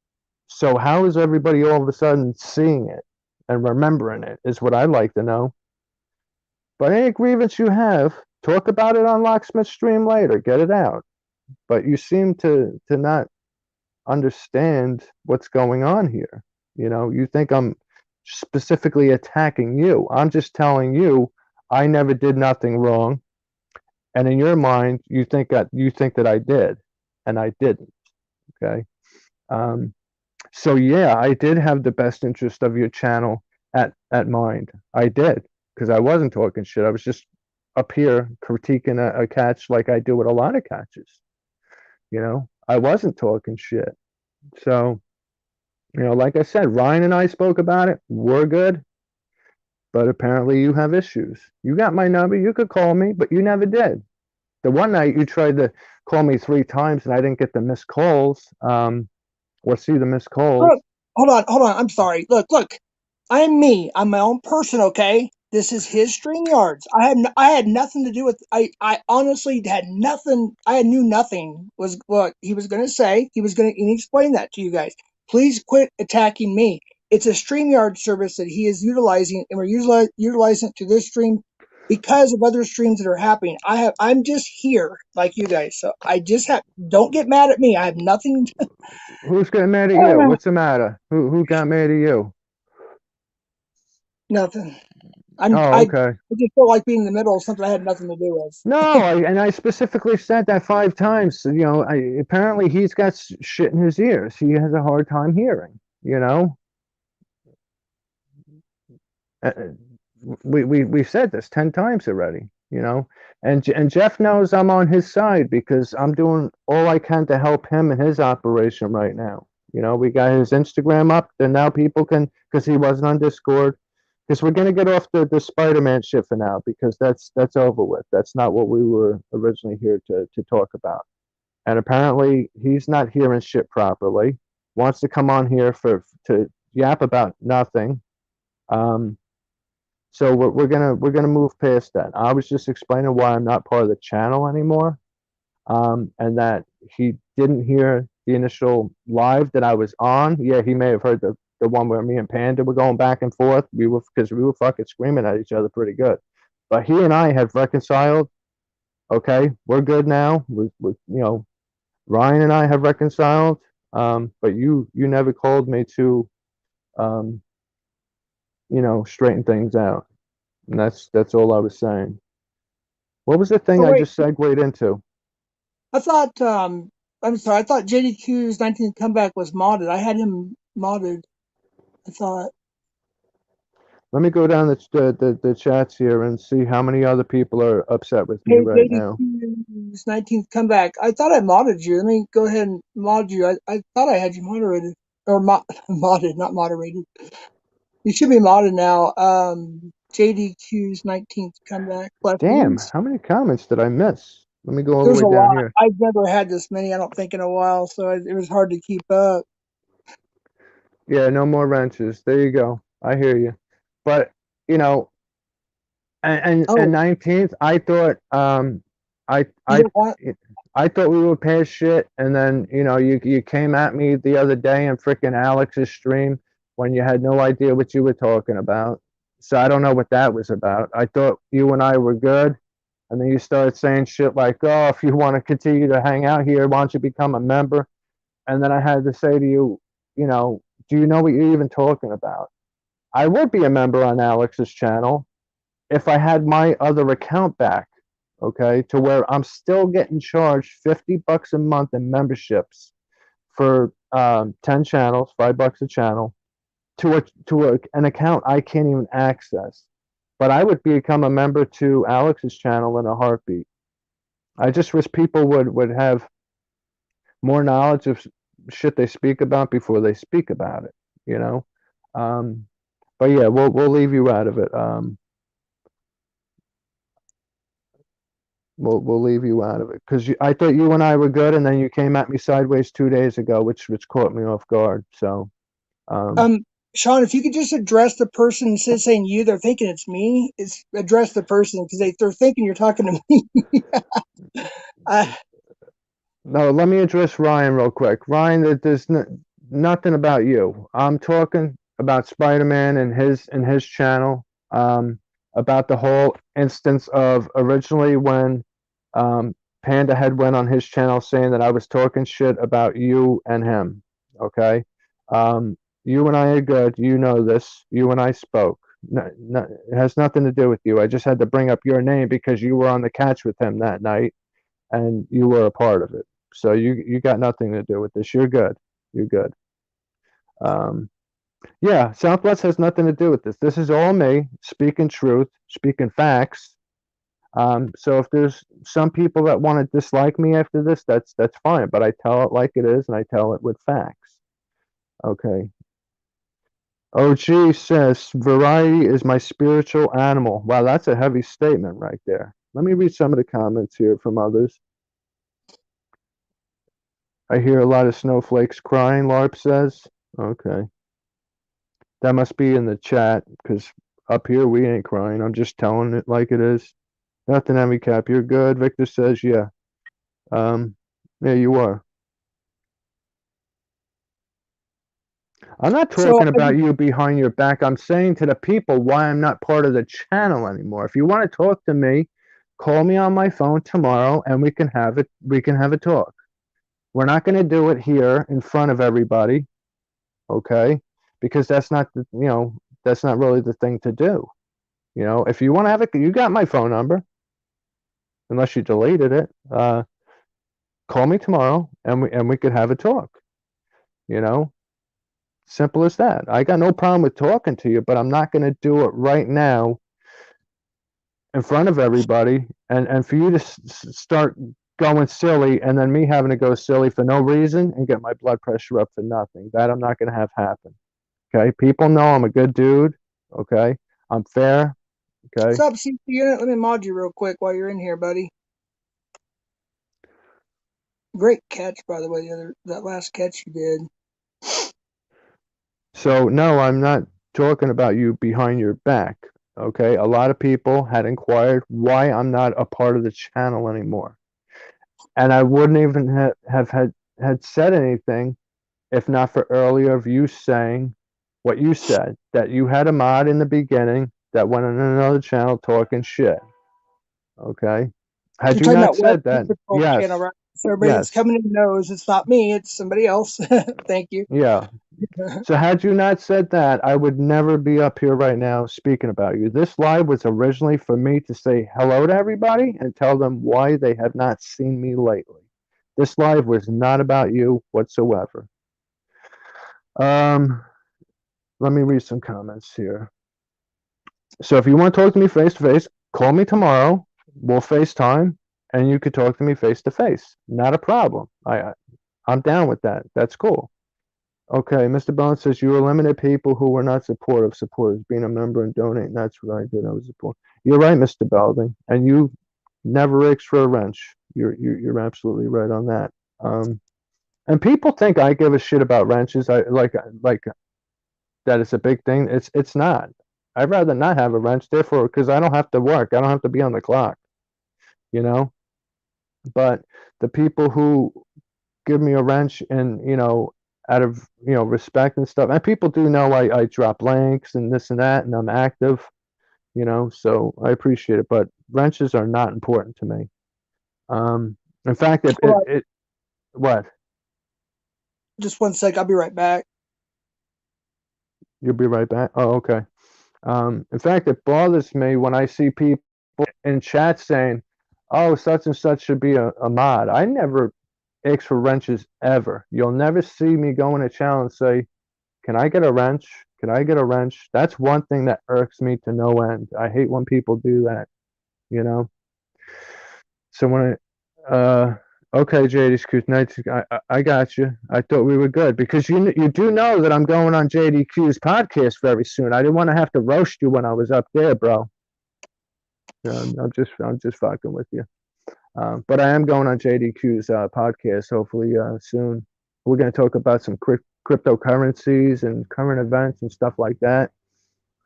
So how is everybody all of a sudden seeing it and remembering it, is what I'd like to know. But any grievance you have, talk about it on Locksmith stream later. Get it out. But you seem to not understand what's going on here. You think I'm specifically attacking you. I'm just telling you I never did nothing wrong. And in your mind, you think that I did, and I didn't. Okay. Um, so yeah, I did have the best interest of your channel at mind. I did, because I wasn't talking shit. I was just up here critiquing a catch like I do with a lot of catches. I wasn't talking shit. So, like I said, Ryan and I spoke about it. We're good. But apparently you have issues. You got my number. You could call me, but you never did. The one night you tried to call me 3 times and I didn't get the missed calls, or see the missed calls. Look, hold on. I'm sorry. Look. I'm me. I'm my own person. Okay. This is his StreamYards. I had nothing to do with. I honestly had nothing. I knew nothing was what he was going to say. He was going to explain that to you guys. Please quit attacking me. It's a StreamYard service that he is utilizing, and we're utilizing it to this stream because of other streams that are happening. I'm just here like you guys. So I just have. Don't get mad at me. I have nothing. Who's getting mad at you? What's the matter? Who got mad at you? Nothing. Oh, I okay. just felt like being in the middle of something I had nothing to do with. No, I specifically said that 5 times. Apparently he's got shit in his ears. He has a hard time hearing. Uh, we said this 10 times already. you know. And Jeff knows I'm on his side because I'm doing all I can to help him in his operation right now. You know, we got his Instagram up, and now people can, because he wasn't on Discord, because we're gonna get off the Spider-Man shit for now because that's over with. That's not what we were originally here to talk about. And apparently he's not hearing shit properly. Wants to come on here for to yap about nothing. Um, so we're gonna move past that. I was just explaining why I'm not part of the channel anymore, and that he didn't hear the initial live that I was on. Yeah, he may have heard the one where me and Panda were going back and forth. We were because we were fucking screaming at each other pretty good. But he and I have reconciled. Okay, we're good now. With Ryan and I have reconciled. But you never called me to um, straighten things out. And that's all I was saying. What was the thing Oh I wait, just segued into? I thought I'm sorry. I thought JDQ's 19th comeback was modded. I had him modded. I thought. Let me go down the chats here and see how many other people are upset with me Hey, right now. JDQ's 19th comeback. I thought I modded you. Let me go ahead and mod you. I thought I had you moderated or modded, not moderated. You should be modded now. JDQ's 19th comeback. Damn, Blessings. how many comments did I miss? Let me go all the There's way a down lot. here. I've never had this many. I don't think in a while, so it was hard to keep up. Yeah, no more wrenches. There you go. I hear you. But you know, and Oh, 19th, I thought I you I don't want? I thought we were past shit, and then you came at me the other day in freaking Alex's stream when you had no idea what you were talking about. So I don't know what that was about. I thought you and I were good, and then you started saying shit like, "Oh, if you want to continue to hang out here, why don't you become a member?" And then I had to say to you, do you know what you're even talking about? I would be a member on Alex's channel if I had my other account back, okay, to where I'm still getting charged $50 a month in memberships for 10 channels, $5 a channel, an account I can't even access. But I would become a member to Alex's channel in a heartbeat. I just wish people would have more knowledge of shit they speak about before they speak about it, you know. Um, but yeah, we'll leave you out of it. We'll leave you out of it because I thought you and I were good, and then you came at me sideways 2 days ago, which caught me off guard. So, um, Um, Sean, if you could just address the person instead of saying you, they're thinking it's me. It's address the person because they're thinking you're talking to me. uh, no, let me address Ryan real quick. Ryan, there's nothing about you. I'm talking about Spider-Man and his channel. About the whole instance of originally when um, Panda had went on his channel saying that I was talking shit about you and him. Okay, you and I are good. You know this. You and I spoke. No, no, it has nothing to do with you. I just had to bring up your name because you were on the catch with him that night and you were a part of it. So you got nothing to do with this. You're good. You're good. Um, yeah, Southwest has nothing to do with this. This is all me speaking truth, speaking facts. So if there's some people that want to dislike me after this, that's fine. But I tell it like it is, and I tell it with facts. Okay. OG says variety is my spiritual animal. Wow, that's a heavy statement right there. Let me read some of the comments here from others. I hear a lot of snowflakes crying, LARP says. Okay. That must be in the chat, because up here we ain't crying. I'm just telling it like it is. Nothing, Emmy Cap. You're good. Victor says, yeah. Um, yeah, you are. I'm not so talking about you behind your back. I'm saying to the people why I'm not part of the channel anymore. If you want to talk to me, call me on my phone tomorrow and we can have it. We can have a talk. We're not going to do it here in front of everybody, okay? Because that's not really the thing to do. If you want to have it, you got my phone number, unless you deleted it. Call me tomorrow and we could have a talk. You know, simple as that. I got no problem with talking to you, but I'm not going to do it right now in front of everybody, and for you to start going silly, and then me having to go silly for no reason and get my blood pressure up for nothing. That I'm not going to have happen. Okay, people know I'm a good dude. Okay, I'm fair. What's Okay, up, CP unit? Let me mod you real quick while you're in here, buddy. Great catch, by the way. That last catch you did. so no, I'm not talking about you behind your back. Okay, a lot of people had inquired why I'm not a part of the channel anymore, and I wouldn't even have had said anything if not for earlier of you saying what you said, that you had a mod in the beginning that went on another channel talking shit. Okay? Had You're you talking not about Web said that, Patrol channel, yes, right? So everybody that's yes, coming in knows it's not me, it's somebody else. Thank you. yeah. So had you not said that, I would never be up here right now speaking about you. This live was originally for me to say hello to everybody and tell them why they have not seen me lately. This live was not about you whatsoever. Um, Let me read some comments here. So if you want to talk to me face to face, call me tomorrow. We'll FaceTime, and you could talk to me face to face. Not a problem. I'm down with that. That's cool. Okay, Mr. Bones says you eliminate people who were not supportive. Supporters being a member and donating. That's what I did. I was support. You're right, Mr. Belding, and you never asked for a wrench. You're absolutely right on that. And people think I give a shit about wrenches. I like that it's a big thing. It's not. I'd rather not have a wrench, therefore, because I don't have to work. I don't have to be on the clock, you know. But the people who give me a wrench and out of respect and stuff, and people do know I drop links and this and that, and I'm active, so I appreciate it. But wrenches are not important to me. In fact, Hold on, it what just one sec. I'll be right back. you'll be right back. Oh, okay. In fact, it bothers me when I see people in chat saying, "Oh, such and such should be a mod." I never ask for wrenches ever. You'll never see me go in a channel and say, "Can I get a wrench? Can I get a wrench?" That's one thing that irks me to no end. I hate when people do that. You know. So when okay, JDQ's nights, I got you. I thought we were good because you do know that I'm going on JDQ's podcast very soon. I didn't want to have to roast you when I was up there, bro. I'm just fucking with you. But I am going on JDQ's podcast hopefully soon. We're going to talk about some cryptocurrencies and current events and stuff like that.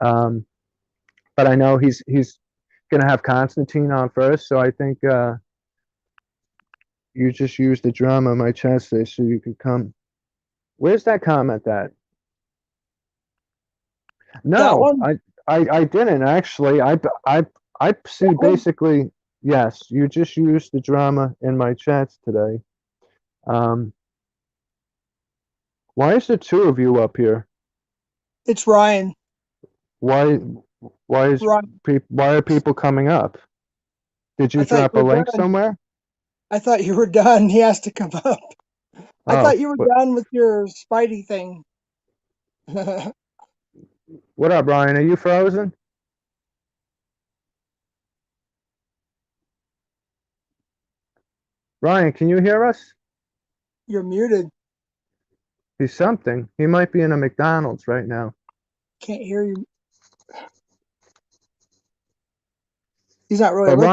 Um, but I know he's going to have Constantine on first, so I think you just used the drama on my chest there so you could come. Where's that comment at? That No, one? I didn't actually. I see That one? basically. Yes, you just used the drama in my chats today. Um, why is there two of you up here? It's Ryan. Why why is Ryan, why are people coming up? Did I you thought drop a you were link done. somewhere? I thought you were done. He has to come up. I Oh, thought you were done with your Spidey thing. what up, Ryan? Are you frozen? Ryan, can you hear us? You're muted. He's something. He might be in a McDonald's right now. Can't hear you. He's not really But looking.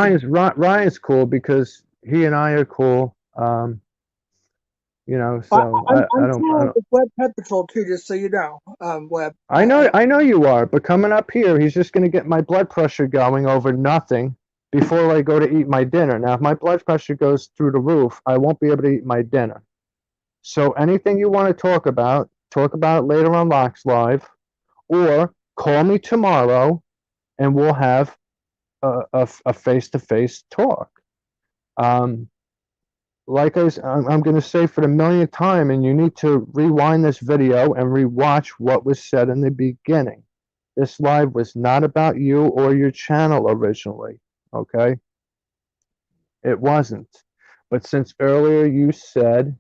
Ryan's cool because he and I are cool. I, So I'm cool with Web Pet Patrol too, just so you know. Web. I know you are, but coming up here, he's just gonna get my blood pressure going over nothing before I go to eat my dinner. Now, if my blood pressure goes through the roof, I won't be able to eat my dinner. So anything you want to talk about it later on Locks Live, or call me tomorrow, and we'll have a face-to-face talk. Um, I'm going to say for the millionth time, and you need to rewind this video and rewatch what was said in the beginning. This live was not about you or your channel originally, okay? It wasn't. But since earlier you said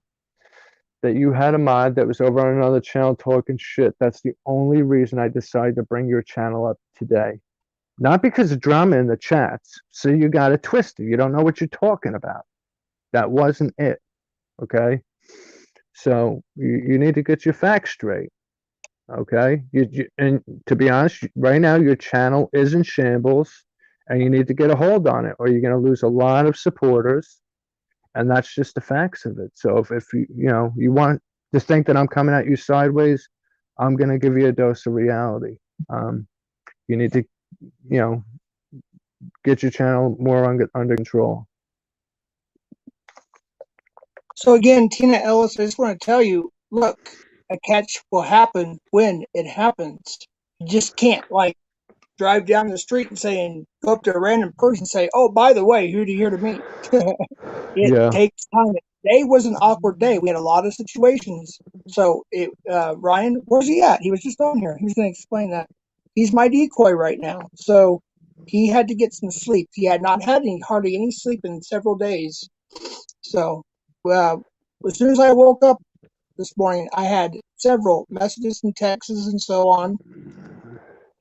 that you had a mod that was over on another channel talking shit, that's the only reason I decided to bring your channel up today. Not because of drama in the chats. So you got it twisted. You don't know what you're talking about. That wasn't it. Okay. So you need to get your facts straight. Okay. And to be honest, right now your channel is in shambles, and you need to get a hold on it, or you're going to lose a lot of supporters. And that's just the facts of it. So if you want to think that I'm coming at you sideways, I'm going to give you a dose of reality. You need to, you know, get your channel more under control. So again, Tina Ellis, I just want to tell you, look, a catch will happen when it happens. You just can't like drive down the street and go up to a random person and say, "Oh, by the way, who do you here to meet?" It Yeah. takes time. Today was an awkward day. We had a lot of situations. So Ryan, where's he at? He was just on here. He was going to explain that. He's my decoy right now. So he had to get some sleep. He had not had hardly any sleep in several days. So as soon as I woke up this morning, I had several messages and texts and so on,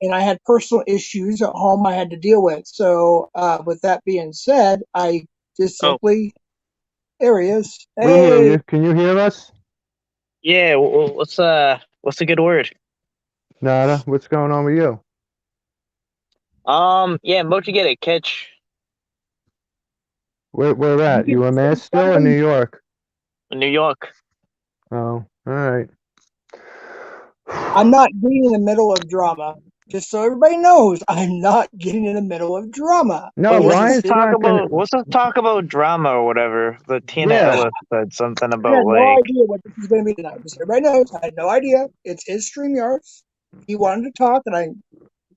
and I had personal issues at home I had to deal with. So, with that being said, I just Oh, simply, there he is. We hear Hey, you. Can you hear us? yeah. What's a good word? Nada. What's going on with you? Yeah, I'm about to get a catch Where you at? get You in Mass still in something? New York? in New York. Oh, all right. I'm not getting in the middle of drama. Just so everybody knows, I'm not getting in the middle of drama. No, But This is Ryan's not gonna. what's this talk about drama or whatever? The Tina Yeah, Ellis said something I had about no like, idea what this was going to be tonight. Just so everybody knows, I had no idea. It's his StreamYards. He wanted to talk, and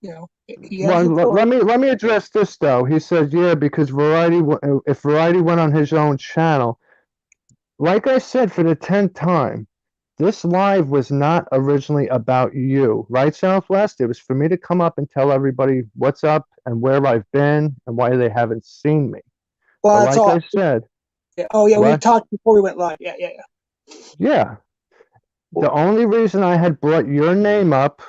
he has well, the floor. let me address this though. He said, yeah, because if Variety went on his own channel, like I said for the 10th time, this live was not originally about you, right, Southwest? It was for me to come up and tell everybody what's up and where I've been and why they haven't seen me. But Well, that's like all. I said, Yeah. Oh, yeah, we what? talked before we went live. Yeah, yeah, yeah. Yeah, the only reason I had brought your name up,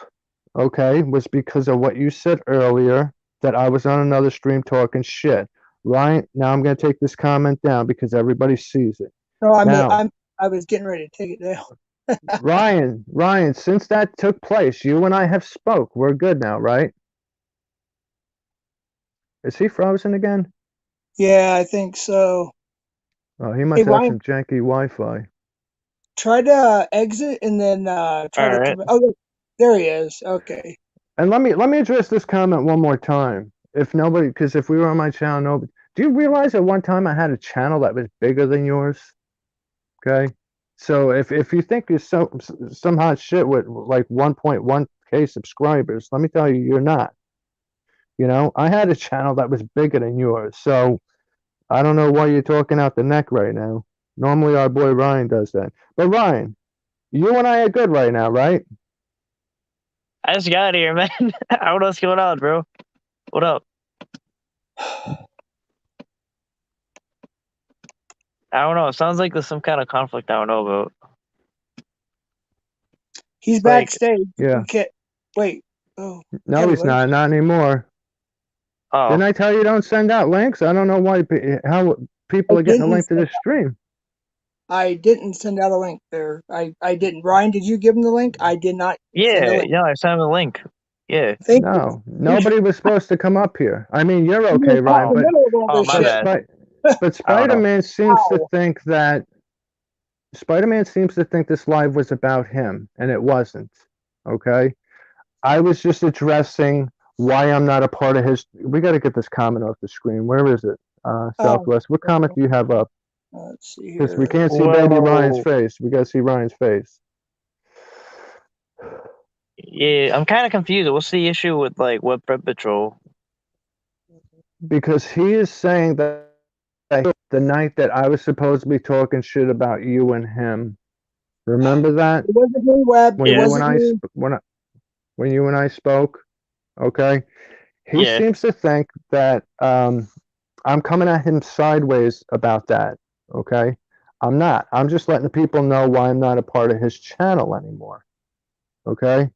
okay, was because of what you said earlier, that I was on another stream talking shit. Ryan, now I'm going to take this comment down because everybody sees it. No, Now, I was getting ready to take it down. Ryan, since that took place, you and I have spoke. We're good now, right? Is he frozen again? Yeah, I think so. Oh, he Hey, must have Ryan, some janky Wi-Fi. try to exit and then try all to right, come. Oh, there he is. Okay. And let me address this comment one more time. If nobody, because if we were on my channel, nobody. Do you realize at one time I had a channel that was bigger than yours? Okay, so if you think you're some hot shit with like 1.1K subscribers, let me tell you, you're not. You know, I had a channel that was bigger than yours, so I don't know why you're talking out the neck right now. Normally our boy Ryan does that, but Ryan, you and I are good right now, right? I just got here, man. I don't know what's going on, bro. What up? I don't know. It sounds like there's some kind of conflict I don't know about. He's Like, backstage. Yeah. We can't wait. Oh, No, Kevin, he's what? not anymore. oh, Didn't I tell you don't send out links? I don't know why how I people are getting a didn't. link to this stream. I didn't send out a link there. I didn't. Ryan, did you give him the link? I did not send a yeah, link. yeah. I sent him a link. Yeah. Thank you. No, nobody was supposed to come up here. I mean, you're You were okay, caught Ryan, in Oh, the middle of all oh, this my but shit. bad. I don't know. Spider-Man seems to Ow. think that Spider-Man seems to think this live was about him, and it wasn't. Okay, I was just addressing why I'm not a part of his. We got to get this comment off the screen. Where is it? Um, Southwest. What comment do you have up? let's see Because we here. can't see baby Ryan's Whoa. face. We got to see Ryan's face. Yeah, I'm kind of confused. What's the issue with like Web Prep Patrol? Because he is saying that the night that I was supposed to be talking shit about you and him. Remember that It wasn't me, Web. It when Yeah, you and wasn't I me. when you and I spoke. Okay, he yeah. seems to think that I'm coming at him sideways about that. Okay, I'm not. I'm just letting the people know why I'm not a part of his channel anymore. Okay,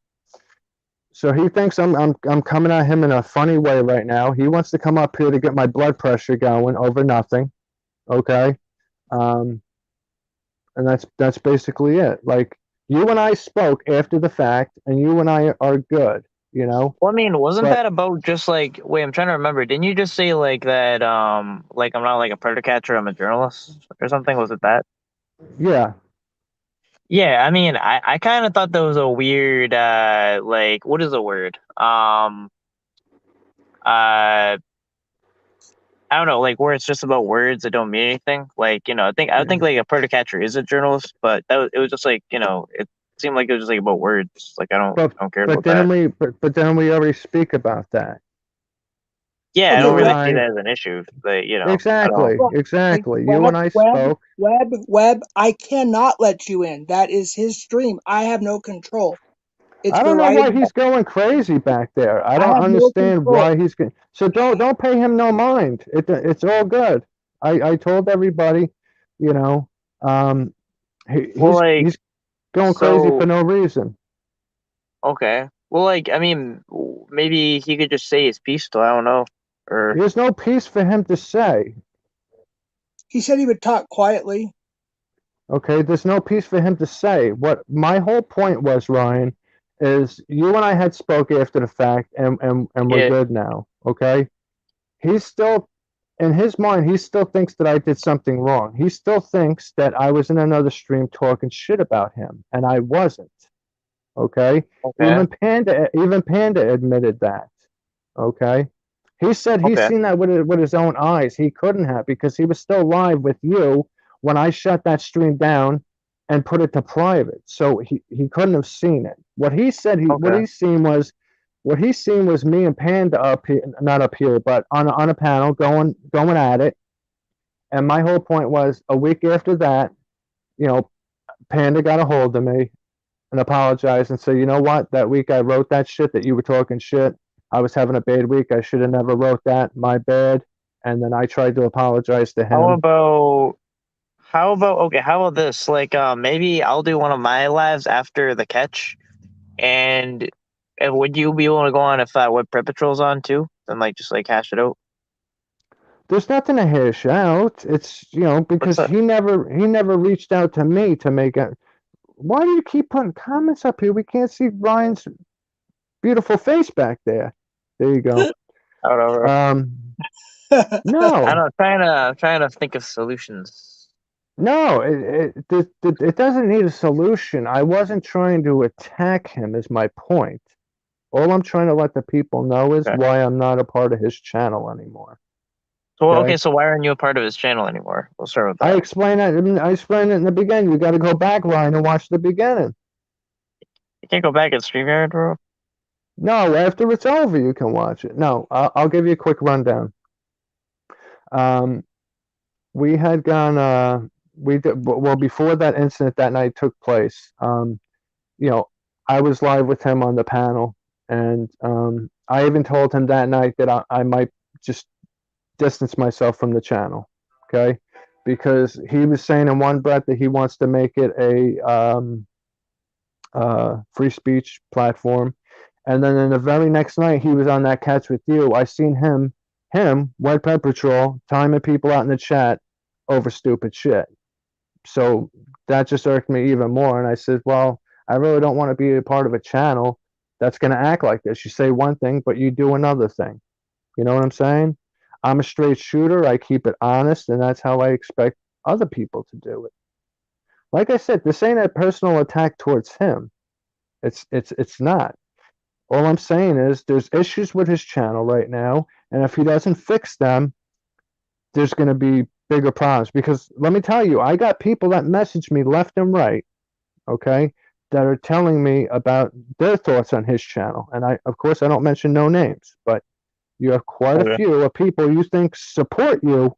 So he thinks I'm coming at him in a funny way right now. He wants to come up here to get my blood pressure going over nothing. Okay. Um, and that's basically it. Like, you and I spoke after the fact, and you and I are good, you know. Well, I mean, wasn't But that about just like, wait, I'm trying to remember. Didn't you just say like that, like I'm not like a predator catcher, I'm a journalist or something? Was it that? yeah, Yeah, I mean, I kind of thought that was a weird, like, what is the word? Uh, I don't know, like where it's just about words that don't mean anything. Like, I think like a predator catcher is a journalist, but it was just like, it seemed like it was just like about words. Like but I don't care but about that. didn't we but didn't we already speak about that? Yeah, I Okay, You don't and really Web. see I that as an issue. But I don't. exactly, Well, hey, exactly. You Web, and I Web, spoke. Web. I cannot let you in. That is his stream. I have no control. It's I don't know Variety. why he's going crazy back there. I I don't have no understand control. why he's going. So don't pay him no mind. It's all good. I told everybody, you know, um, Well, like, he's going crazy for so no reason. okay. Well, like, I mean, maybe he could just say his piece. Though I don't know. Or There's no peace for him to say. He said he would talk quietly. Okay, there's no peace for him to say. What my whole point was, Ryan, is you and I had spoke after the fact, and we're yeah. good now. Okay, he's still in his mind, he still thinks that I did something wrong. He still thinks that I was in another stream talking shit about him, and I wasn't. Okay? Okay. Even Panda admitted that. Okay? He said he's Okay. seen that with his own eyes. He couldn't have because he was still live with you when I shut that stream down and put it to private. So he couldn't have seen it. Okay. What he seen was me and Panda up here, not up here, but on a panel going at it. And my whole point was a week after that, you know, Panda got a hold of me and apologized and said, you know what, that week I wrote that shit that you were talking shit. I was having a bad week. I should have never wrote that. My bad. And then I tried to apologize to How him. about okay, how about this? Like, maybe I'll do one of my lives after the catch, and would you be willing to go on if Web Prep Patrol's on too, and like just like hash it out? There's nothing to hash out. It's What's because up? he never reached out to me to make it. Why do you keep putting comments up here? We can't see Ryan's beautiful face back there. There you go. I don't know, bro. I don't No, know. Trying to think of solutions. no, it doesn't need a solution. I wasn't trying to attack him, is my point. All I'm trying to let the people know is Okay. why I'm not a part of his channel anymore. So okay, Okay? so why aren't you a part of his channel anymore? We'll start with that. I explained it in the beginning. You got to go back, Ryan, and watch the beginning. You can't go back at StreamYard, bro. No, after it's over, you can watch it. No, I'll give you a quick rundown. Um, we had gone. We did well before that incident that night took place. You know, I was live with him on the panel, and I even told him that night that I might just distance myself from the channel, okay? Because he was saying in one breath that he wants to make it a free speech platform, and then in the very next night he was on that catch with you. I seen White Pepper Patrol, timing people out in the chat over stupid shit. So that just irked me even more. And I said, well, I really don't want to be a part of a channel that's going to act like this. You say one thing, but you do another thing. You know what I'm saying? I'm a straight shooter. I keep it honest, and that's how I expect other people to do it. Like I said, this ain't a personal attack towards him. It's not. All I'm saying is there's issues with his channel right now, and if he doesn't fix them, there's going to be bigger problems. Because let me tell you, I got people that message me left and right, okay, that are telling me about their thoughts on his channel. And of course, I don't mention no names, but you have quite a Okay. few of people you think support you,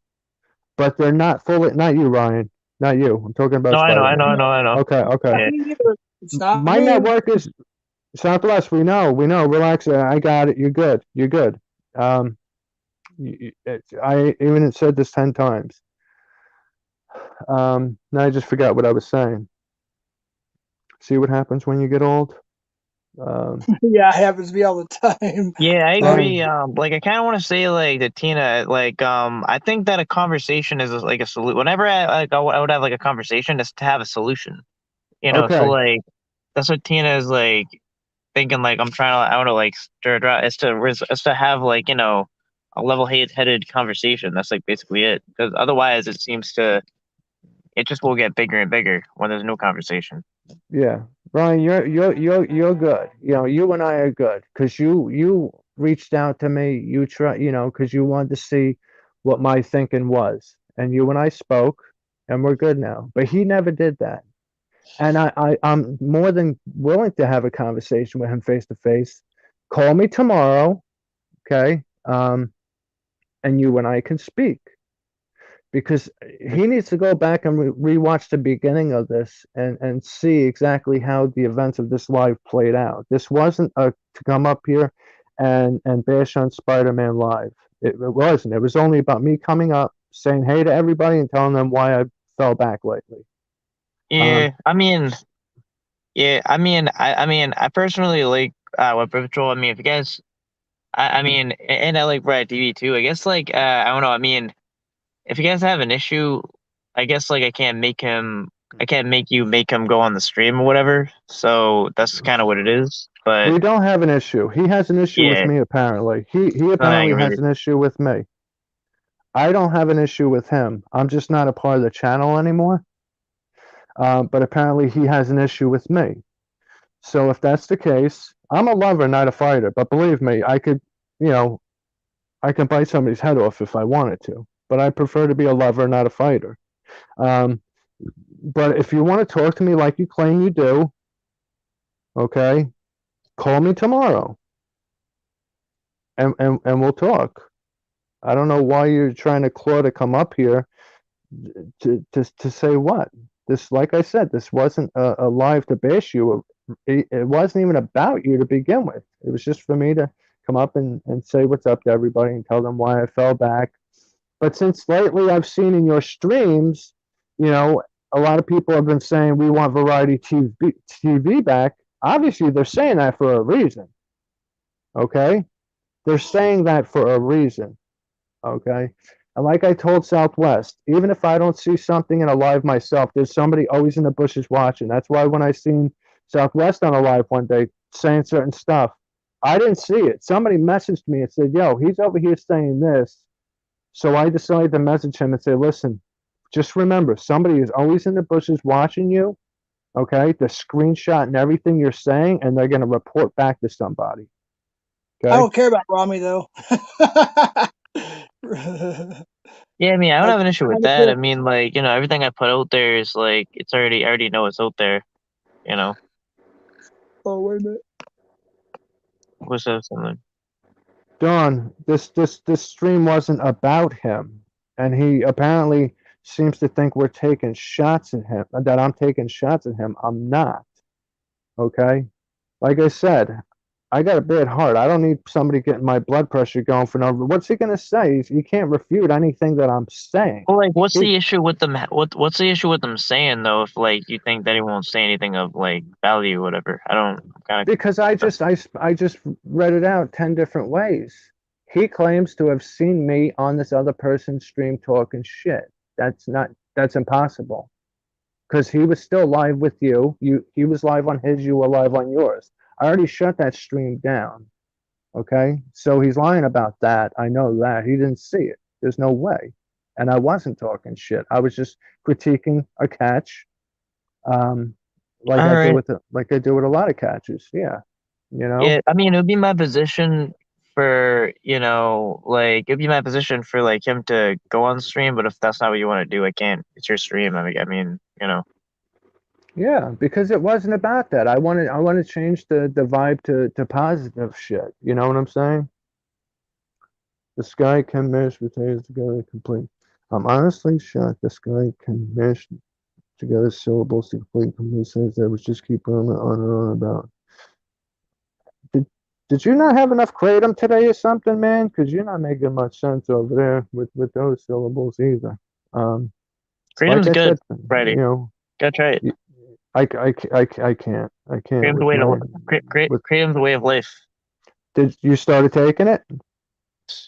but they're not fully. Not you, Ryan. Not you. I'm talking No, about I know, I know, Spider-Man. I know, I know. Okay, It's okay. not Yeah. me either. It's not My me. network is Southwest. We know. We know. Relax. I got it. You're good. You're good. Um, I even said this 10 times. Now I just forgot what I was saying. See what happens when you get old? Yeah, it happens to me all the time. Yeah, I Brian, agree. Like I kind of want to say like to Tina, like I think that a conversation is like a solution. Whenever I would have like a conversation, is to have a solution. So okay, like that's what Tina is like thinking. Like I'm trying to, I want to like stir it out. It's to have like a level-headed conversation. That's like basically it. Because otherwise, it just will get bigger and bigger when there's no conversation. yeah, Brian, you're good. You and I are good because you reached out to me. You try, because you wanted to see what my thinking was, and you and I spoke, and we're good now. But he never did that, and I'm more than willing to have a conversation with him face to face. Call me tomorrow, okay? And you and I can speak because he needs to go back and rewatch the beginning of this and see exactly how the events of this live played out. This wasn't to come up here and bash on Spider-Man live. It wasn't. It was only about me coming up, saying hey to everybody, and telling them why I fell back lately. Um, Yeah, I mean, I personally like Web Patrol. I mean, if you guys, I mean, and I like VarietyTV too. I guess like I don't know. I mean, if you guys have an issue, I guess like I can't make you make him go on the stream or whatever. So that's kind of what it is. But we don't have an issue. He has an issue with yeah, me apparently. He not apparently has aggravated. an issue with me. I don't have an issue with him. I'm just not a part of the channel anymore. But apparently he has an issue with me. So if that's the case, I'm a lover, not a fighter. But believe me, you know, I can bite somebody's head off if I wanted to. But I prefer to be a lover, not a fighter. Um, but if you want to talk to me like you claim you do, okay, call me tomorrow, and we'll talk. I don't know why you're trying to claw to come up here to say what. This, like I said, this wasn't a live to bash you. It wasn't even about you to begin with. It was just for me to come up and say what's up to everybody and tell them why I fell back. But since lately I've seen in your streams, you know, a lot of people have been saying we want Variety TV back. Obviously, they're saying that for a reason. Okay, they're saying that for a reason. Okay. And like I told Southwest, even if I don't see something in a live myself, there's somebody always in the bushes watching. That's why when I seen Southwest on a live one day saying certain stuff, I didn't see it. Somebody messaged me and said, yo, he's over here saying this. So I decided to message him and say, listen, just remember, somebody is always in the bushes watching you. Okay. They're screenshotting everything you're saying and they're going to report back to somebody. I Okay. don't care about Rami though. Yeah, I mean, I don't Like, have an issue with kind of that. I cool. mean, like everything I put out there is like I already know it's out there. You know, Oh wait a minute. what's that something? Don, this stream wasn't about him, and he apparently seems to think we're taking shots at him, that I'm taking shots at him. I'm not. Okay? Like I said, I got a bad heart. I don't need somebody getting my blood pressure going for no. What's he gonna say? He can't refute anything that I'm saying. Well, like, what's He the issue with them? What's the issue with them saying though? If like you think that he won't say anything of like value, or whatever. I don't. I'm kind because of. I just read it out 10 different ways. He claims to have seen me on this other person's stream talking shit. That's impossible. Because he was still live with you. He was live on his, you were live on yours. I already shut that stream down. Okay? So he's lying about that. I know that. He didn't see it. There's no way. And I wasn't talking shit. I was just critiquing a catch. Um, All right. like I do with a lot of catches. Yeah. You know? Yeah, I mean, it would be my position for like it'd be my position for like him to go on stream. But if that's not what you want to do, I can't. It's your stream. I mean, Yeah, because it wasn't about that. I want to change the vibe to positive shit. You know what I'm saying? The sky can mash potatoes together complete. I'm honestly shocked the sky can mash together syllables to complete sentences that was just keep on and on about. Did did you not have enough kratom today or something, man? Because you're not making much sense over there with those syllables either. Um, like freedom's I good, said, you Friday. know, Gotta try it. I can't. I can't Kratom's the with way to my with. Kratom's the way of life. Did you started taking it?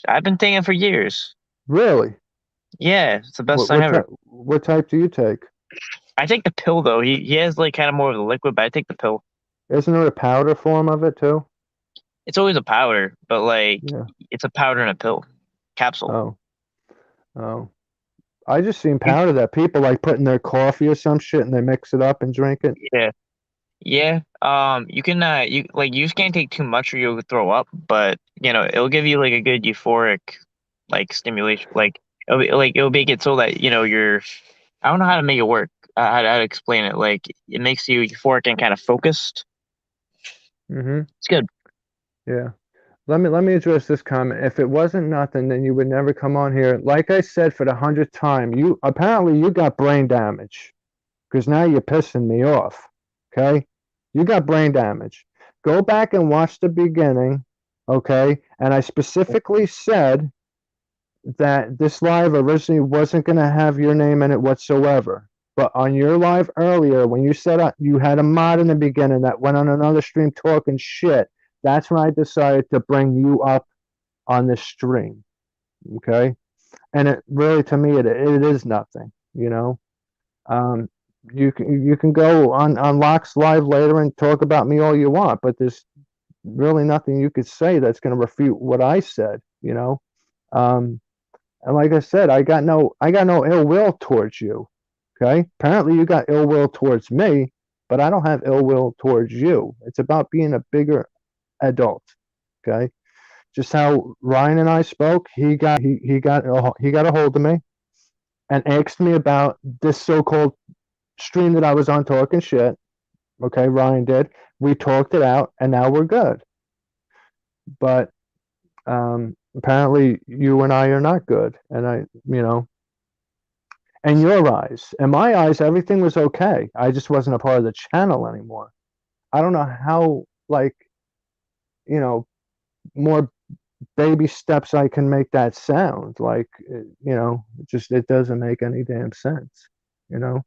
I've been taking it for years. Really? Yeah, it's the best What thing what ever. type what type do you take? I take the pill though. He has like kind of more of the liquid, but I take the pill. Isn't there a powder form of it too? It's always a powder, but like Yeah. it's a powder in a pill capsule. Oh. Oh. I just seen You, powder that people like put in their coffee or some shit and they mix it up and drink it. yeah, yeah. You can you just can't take too much or you'll throw up, but it'll give you like a good euphoric like stimulation. It'll make it so that you're. I don't know how to make it work. How to explain it? Like it makes you euphoric and kind of focused. Mm-hmm. It's good. Yeah. Let me address this comment. If it wasn't nothing, then you would never come on here. Like I said for the 100th time, you got brain damage because now you're pissing me off. Okay? You got brain damage. Go back and watch the beginning, okay? And I specifically said that this live originally wasn't going to have your name in it whatsoever. But on your live earlier, when you said you had a mod in the beginning that went on another stream talking shit, that's when I decided to bring you up on the stream. Okay. And it really, to me, it is nothing, you know. Um, you can go on Locke's live later and talk about me all you want, but there's really nothing you could say that's going to refute what I said, you know. Um, and like I said, I got no ill will towards you. Okay. Apparently you got ill will towards me, but I don't have ill will towards you. It's about being a bigger adult. Okay. Just how Ryan and I spoke, he got a hold of me and asked me about this so-called stream that I was on talking shit. Okay, Ryan did. We talked it out, and now we're good. But apparently, you and I are not good, and in your eyes, in my eyes, everything was okay. I just wasn't a part of the channel anymore. I don't know how, like, you know, more baby steps I can make that sound. Like, it doesn't make any damn sense. You know,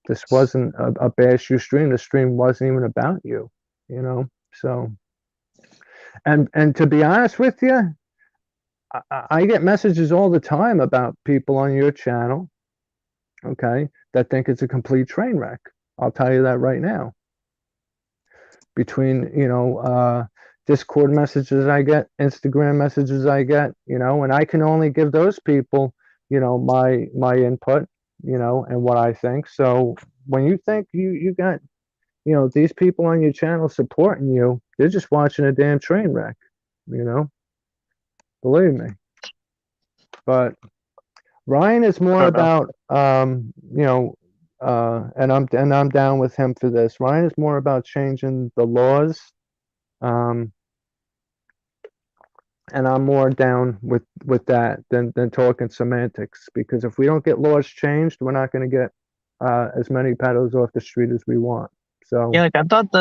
this wasn't a bash you stream. The stream wasn't even about you. You know, so and to be honest with you, I get messages all the time about people on your channel, okay, that think it's a complete train wreck. I'll tell you that right now. Between Discord messages I get, Instagram messages I get, and I can only give those people, my input, and what I think. So when you think you got, these people on your channel supporting you, they're just watching a damn train wreck, you know, believe me. But Ryan is more I don't know. about, and I'm down with him for this. Ryan is more about changing the laws. Um, and I'm more down with that than talking semantics, because if we don't get laws changed, we're not going to get as many pedos off the street as we want. Yeah, So like I thought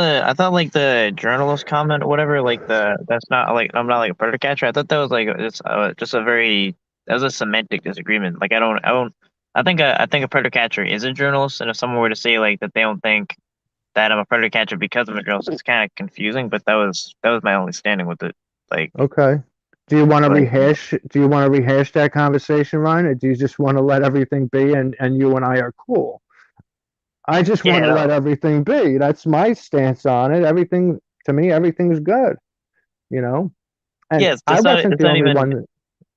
like the journalist comment or whatever, like that's not like I'm not like a predator catcher. I thought that was like it's just a very that was a semantic disagreement. Like I don't I think a predator catcher is a journalist, and if someone were to say like that they don't think that I'm a predator catcher because I'm a journalist, it's kind of confusing. But that was my only standing with it. Like okay, do you want to like rehash? Do you want to rehash that conversation, Ryan, or do you just want to let everything be and you and I are cool? I just want yeah, to let no, everything be. That's my stance on it. Everything to me, everything's good, you know. And yes, I wasn't it's the not only even one.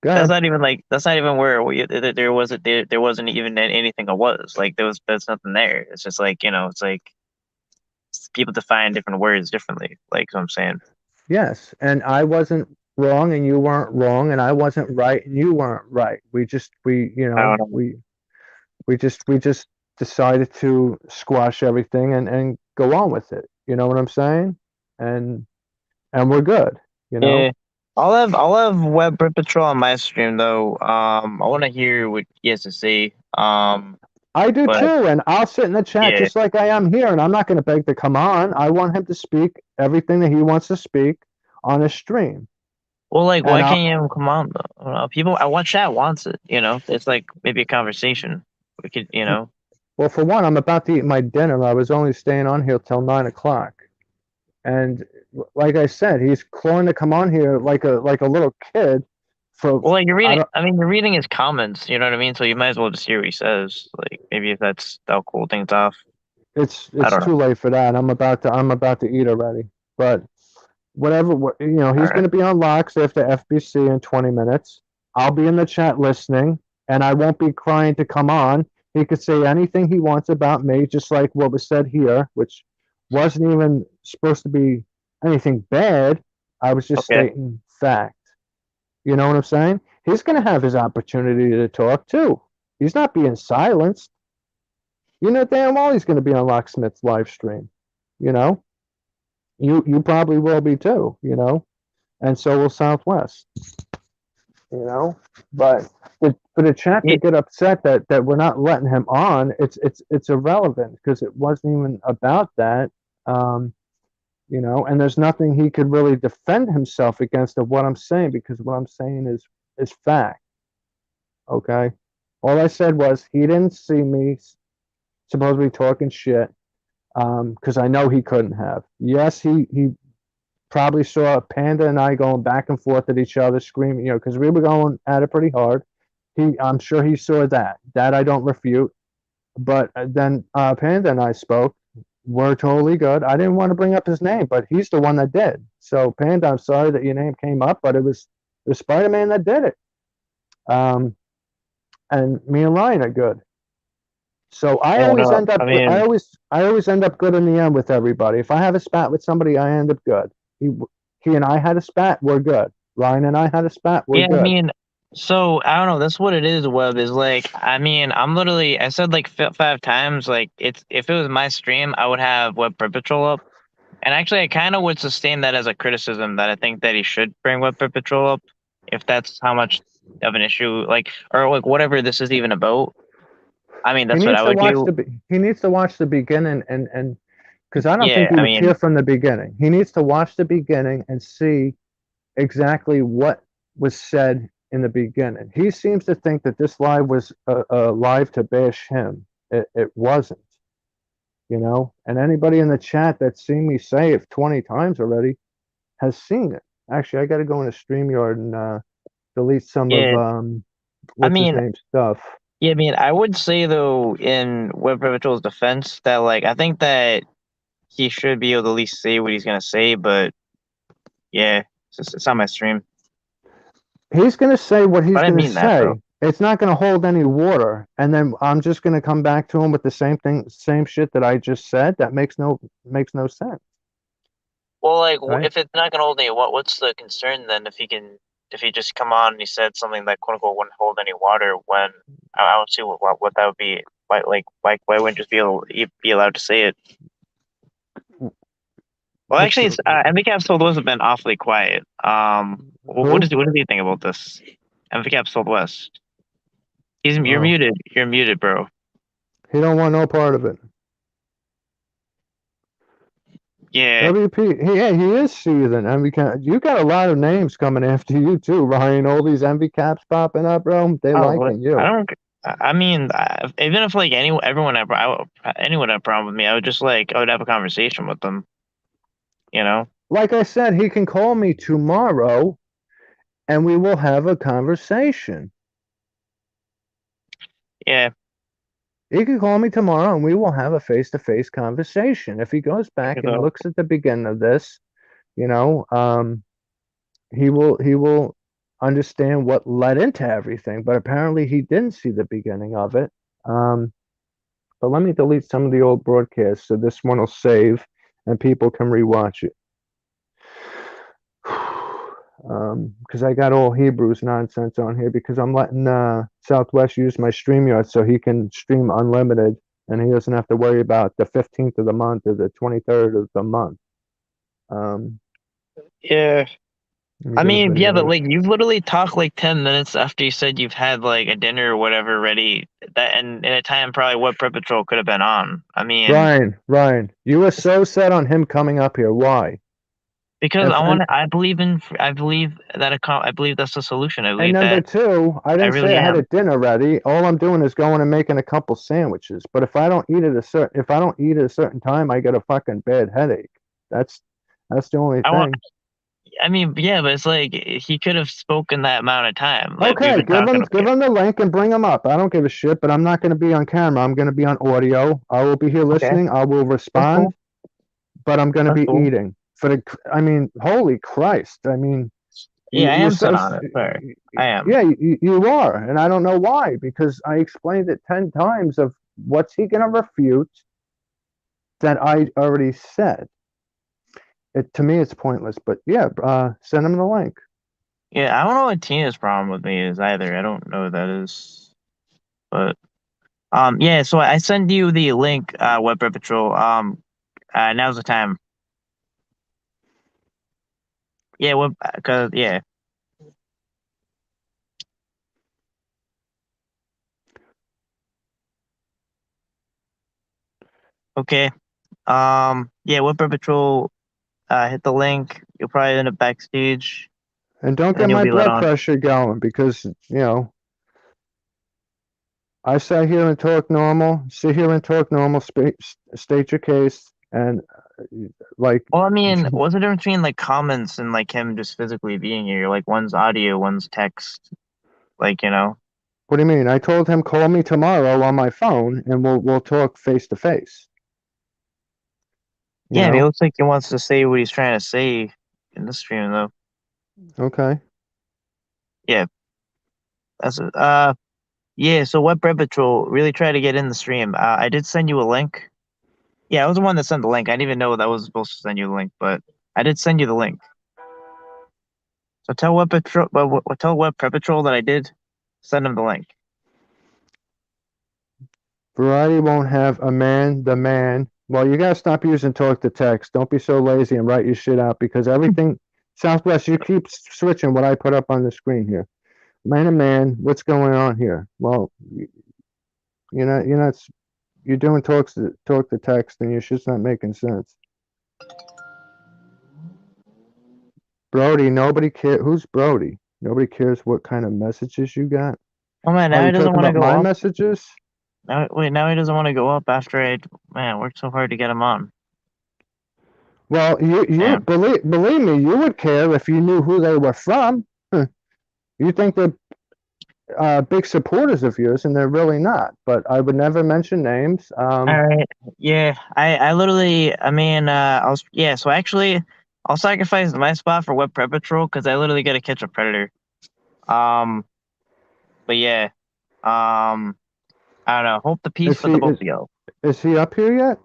Go ahead. that's not even where there wasn't even anything that was like there's nothing there. It's just like it's like people define different words differently. Like what I'm saying. Yes, and I wasn't wrong and you weren't wrong, and I wasn't right and you weren't right. I don't know. We just decided to squash everything and go on with it. You know what I'm saying? And and we're good, you know? Yeah. I'll have Web Brick Patrol on my stream though. I want to hear what he has to say. I do But too, and I'll sit in the chat yeah. just like I am here, and I'm not going to beg to come on. I want him to speak everything that he wants to speak on his stream. Well, like, And why I'll can't you have him come on though? People, I want chat wants it. It's like maybe a conversation. We could. Well, for one, I'm about to eat my dinner. I was only staying on here till 9 o'clock. And like I said, he's clawing to come on here like a little kid. For Well, like you're I reading. don't. I mean, you're reading his comments. You know what I mean. So you might as well just hear what he says. Like maybe if that'll cool things off. I It's don't know. too late for that. I'm about to eat already. But whatever, All he's right. going to be on locks after FBC in 20 minutes. I'll be in the chat listening, and I won't be crying to come on. He could say anything he wants about me, just like what was said here, which wasn't even supposed to be anything bad. I was just Okay. stating fact. You know what I'm saying? He's going to have his opportunity to talk too. He's not being silenced. You know damn well he's going to be on Locksmith's live stream. You know, you probably will be too. And so will Southwest. But for the chat to Yeah, get upset that we're not letting him on, it's irrelevant because it wasn't even about that. Um, and there's nothing he could really defend himself against of what I'm saying because what I'm saying is fact. Okay, all I said was he didn't see me supposedly talking shit because I know he couldn't have. Yes, he probably saw Panda and I going back and forth at each other, screaming, because we were going at it pretty hard. I'm sure he saw that. That I don't refute. But then Panda and I spoke. We're totally good. I didn't want to bring up his name, but he's the one that did. So Panda, I'm sorry that your name came up, but it was Spider-Man that did it. And me and Ryan are good. So I yeah, always no. end up I I mean, always end up good in the end with everybody. If I have a spat with somebody, I end up good. He and I had a spat, we're good. Ryan and I had a spat, we're yeah. I good. mean, so I don't know. That's what it is. Web is like. I mean, I'm literally. I said like 5 times. Like it's if it was my stream, I would have Web Patrol up. And actually, I kind of would sustain that as a criticism that I think that he should bring Web Patrol up if that's how much of an issue, like, or like whatever this is even about. I mean, He that's what needs I to would watch do. the beginning and because I don't think Yeah, he I was here mean, from the beginning. He needs to watch the beginning and see exactly what was said in the beginning. He seems to think that this live was a live to bash him. It wasn't, And anybody in the chat that's seen me say it 20 times already has seen it. Actually, I got to go into StreamYard and delete some of yeah, I what's his mean, name stuff. yeah, I mean, I would say though, in Web Patrol's defense, that like I think that he should be able to at least say what he's gonna say, but yeah, it's on my stream. He's going to say what he's But I going to mean that, bro. say. It's not going to hold any water. And then I'm just going to come back to him with the same shit that I just said. That makes no sense, Well, like, right? if it's not gonna hold any, what's the concern then? If he just come on and he said something that quote unquote wouldn't hold any water, when I don't see what that would be. Why wouldn't just be allowed to say it? Well, What's actually, the it's MVCap's told West have been awfully quiet. who? What does he think about this? MVCap's told West. You're Oh, muted. You're muted, bro. he don't want no part of it. Yeah. WP, yeah, he is seething. MV you got a lot of names coming after you too, Ryan. All these MV caps popping up, bro. They Oh, what? liking I you. don't. I mean, even if like anyone had a problem with me, I would have a conversation with them. You know. Like I said, he can call me tomorrow, and we will have a conversation. Yeah. He can call me tomorrow and we will have a face-to-face conversation. If he goes back and So, looks at the beginning of this, you know, he will understand what led into everything. But apparently he didn't see the beginning of it. But let me delete some of the old broadcasts so this one will save and people can rewatch it. Because I got all Hebrews nonsense on here because I'm letting Southwest use my StreamYard so he can stream unlimited and he doesn't have to worry about the 15th of the month or the 23rd of the month. Um, yeah. Let me I go to mean, yeah, but videos. like you've literally talked like 10 minutes after you said you've had like a dinner or whatever ready. That and in a time probably what Prep Patrol could have been on. I mean, Ryan, you were so set on him coming up here. Why? Because And I believe I believe that's the solution. I and believe number that two, I I didn't say really I had a am. dinner ready. All I'm doing is going and making a couple sandwiches. But if I don't eat at a certain time, I get a fucking bad headache. That's the only I want. thing. I mean, yeah, but it's like he could have spoken that amount of time. Like we've Okay, been talking about. give him the link and bring him up. I don't give a shit, but I'm not going to be on camera. I'm going to be on audio. I will be here Okay, listening. I will that's respond, cool. but I'm going to That's be cool. eating. I mean, holy Christ! I mean, Yeah, I you're am so, set on it. Sorry, I am. yeah, you are, and I don't know why, because I explained it 10 times of what's he going to refute that I already said. To me, it's pointless, but yeah, send him the link. Yeah, I don't know what Tina's problem with me is either. I don't know what that is, but yeah. So I send you the link, Web Red Patrol. Now's the time. Yeah, cause yeah. Okay. Yeah, Web Red Patrol. Hit the link. You'll probably end up backstage, And don't and then get you'll my be let blood on. pressure going, because I sat here and talk normal, state your case, and like, Well, I mean, what's the difference between like comments and like him just physically being here? Like one's audio, one's text. Like what do you mean? I told him call me tomorrow on my phone, and we'll talk face to face. You Yeah. I mean, it know? looks like he wants to say what he's trying to say in the stream, though. Okay. Yeah, that's it. Yeah. So Web Red Patrol really try to get in the stream. I did send you a link. Yeah, I was the one that sent the link. I didn't even know that I was supposed to send you the link, but I did send you the link. So tell Web Patrol, tell Web Patrol that I did send him the link. Variety won't have the man. Well, you gotta stop using talk to text. Don't be so lazy and write your shit out, because everything, Southwest, you keep switching what I put up on the screen here. Man, what's going on here? Well, you're not, you're doing talk to text, and your shit's not making sense. Brody, nobody care. Who's Brody? Nobody cares what kind of messages you got. Oh man, Oh, now you he doesn't talking want to about go my up. messages? Now he doesn't want to go up after worked so hard to get him on. Well, you Man. believe me, you would care if you knew who they were from. You think they're big supporters of yours, and they're really not. But I would never mention names. All right. Yeah, I literally, I mean, so actually, I'll sacrifice my spot for Web Prep Patrol because I literally got to catch a predator. Um, but yeah, I don't know. Hope the peace Is for the he both of you. is he up here yet?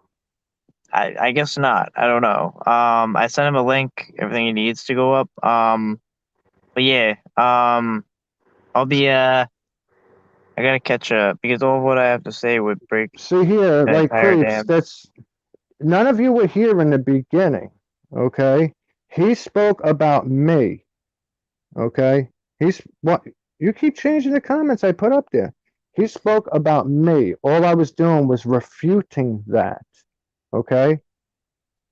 I guess not. I don't know. I sent him a link, everything he needs to go up. But yeah, I'll be, I gotta catch up because all of what I have to say would break See here, the like entire creeps. damn. That's none of you were here in the beginning. Okay, he spoke about me. Okay, he's what you keep changing the comments I put up there. He spoke about me. All I was doing was refuting that. Okay,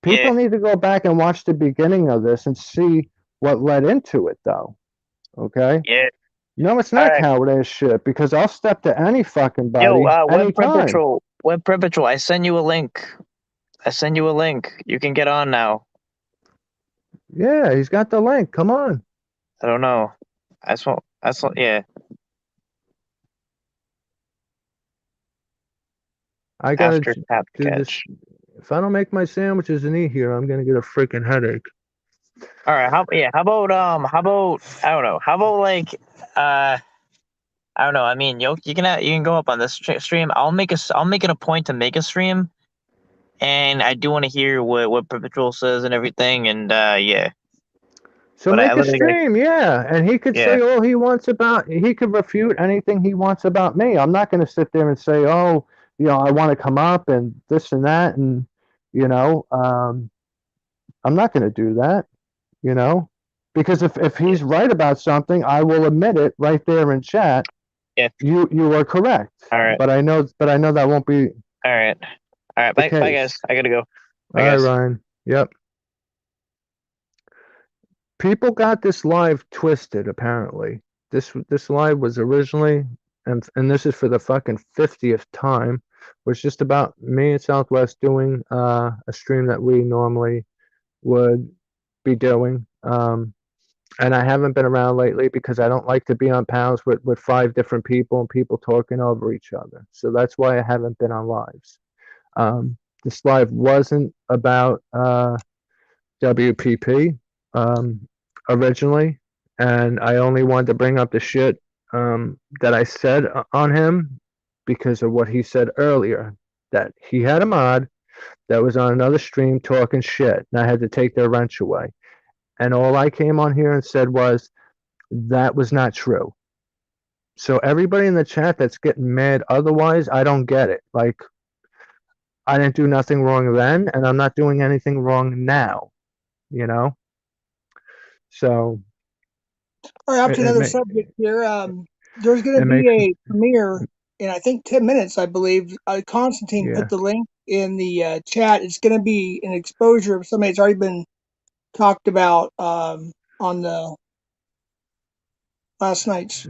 Yeah, people need to go back and watch the beginning of this and see what led into it, though. Okay. yeah. No, it's All not right. cowardice shit, because I'll step to any fucking Yo, body anytime. Web Prep Patrol, I send you a link. I send you a link. You can get on now. Yeah, he's got the link. Come on. I don't know. Yeah. I gotta After tap do this. catch. If I don't make my sandwiches and eat here, I'm gonna get a freaking headache. All right. How about How about like I don't know. I mean, you can go up on this stream. I'll make it a point to make a stream, and I do want to hear what Prep Patrol says and everything. And yeah, So but I make a literally like stream, yeah, and he could yeah say all he wants about. He could refute anything he wants about me. I'm not gonna sit there and say, oh, I want to come up and this and that, and you know, I'm not gonna do that. You know, because if yeah he's right about something, I will admit it right there in chat. yeah. You are correct, All right. but I know that won't be All right. All right. the Bye guys. case. I gotta go. All Bye right, guys. Ryan. Yep. people got this live twisted, apparently. This live was originally, and this is for the fucking 50th time, was just about me and Southwest doing a stream that we normally would be doing. And I haven't been around lately because I don't like to be on panels with 5 different people and people talking over each other. So that's why I haven't been on lives. This live wasn't about WPP originally, and I only wanted to bring up the shit that I said on him because of what he said earlier, that he had a mod that was on another stream talking shit, and I had to take their wrench away. And all I came on here and said was that was not true. So everybody in the chat that's getting mad otherwise, I don't get it. Like, I didn't do nothing wrong then, and I'm not doing anything wrong now, you know? So All right, up to it another may, subject here. There's going to it be makes, a premiere in, I think, 10 minutes, I believe. Constantine put yeah. the link in the chat. It's going to be an exposure of somebody that's already been talked about on the last night's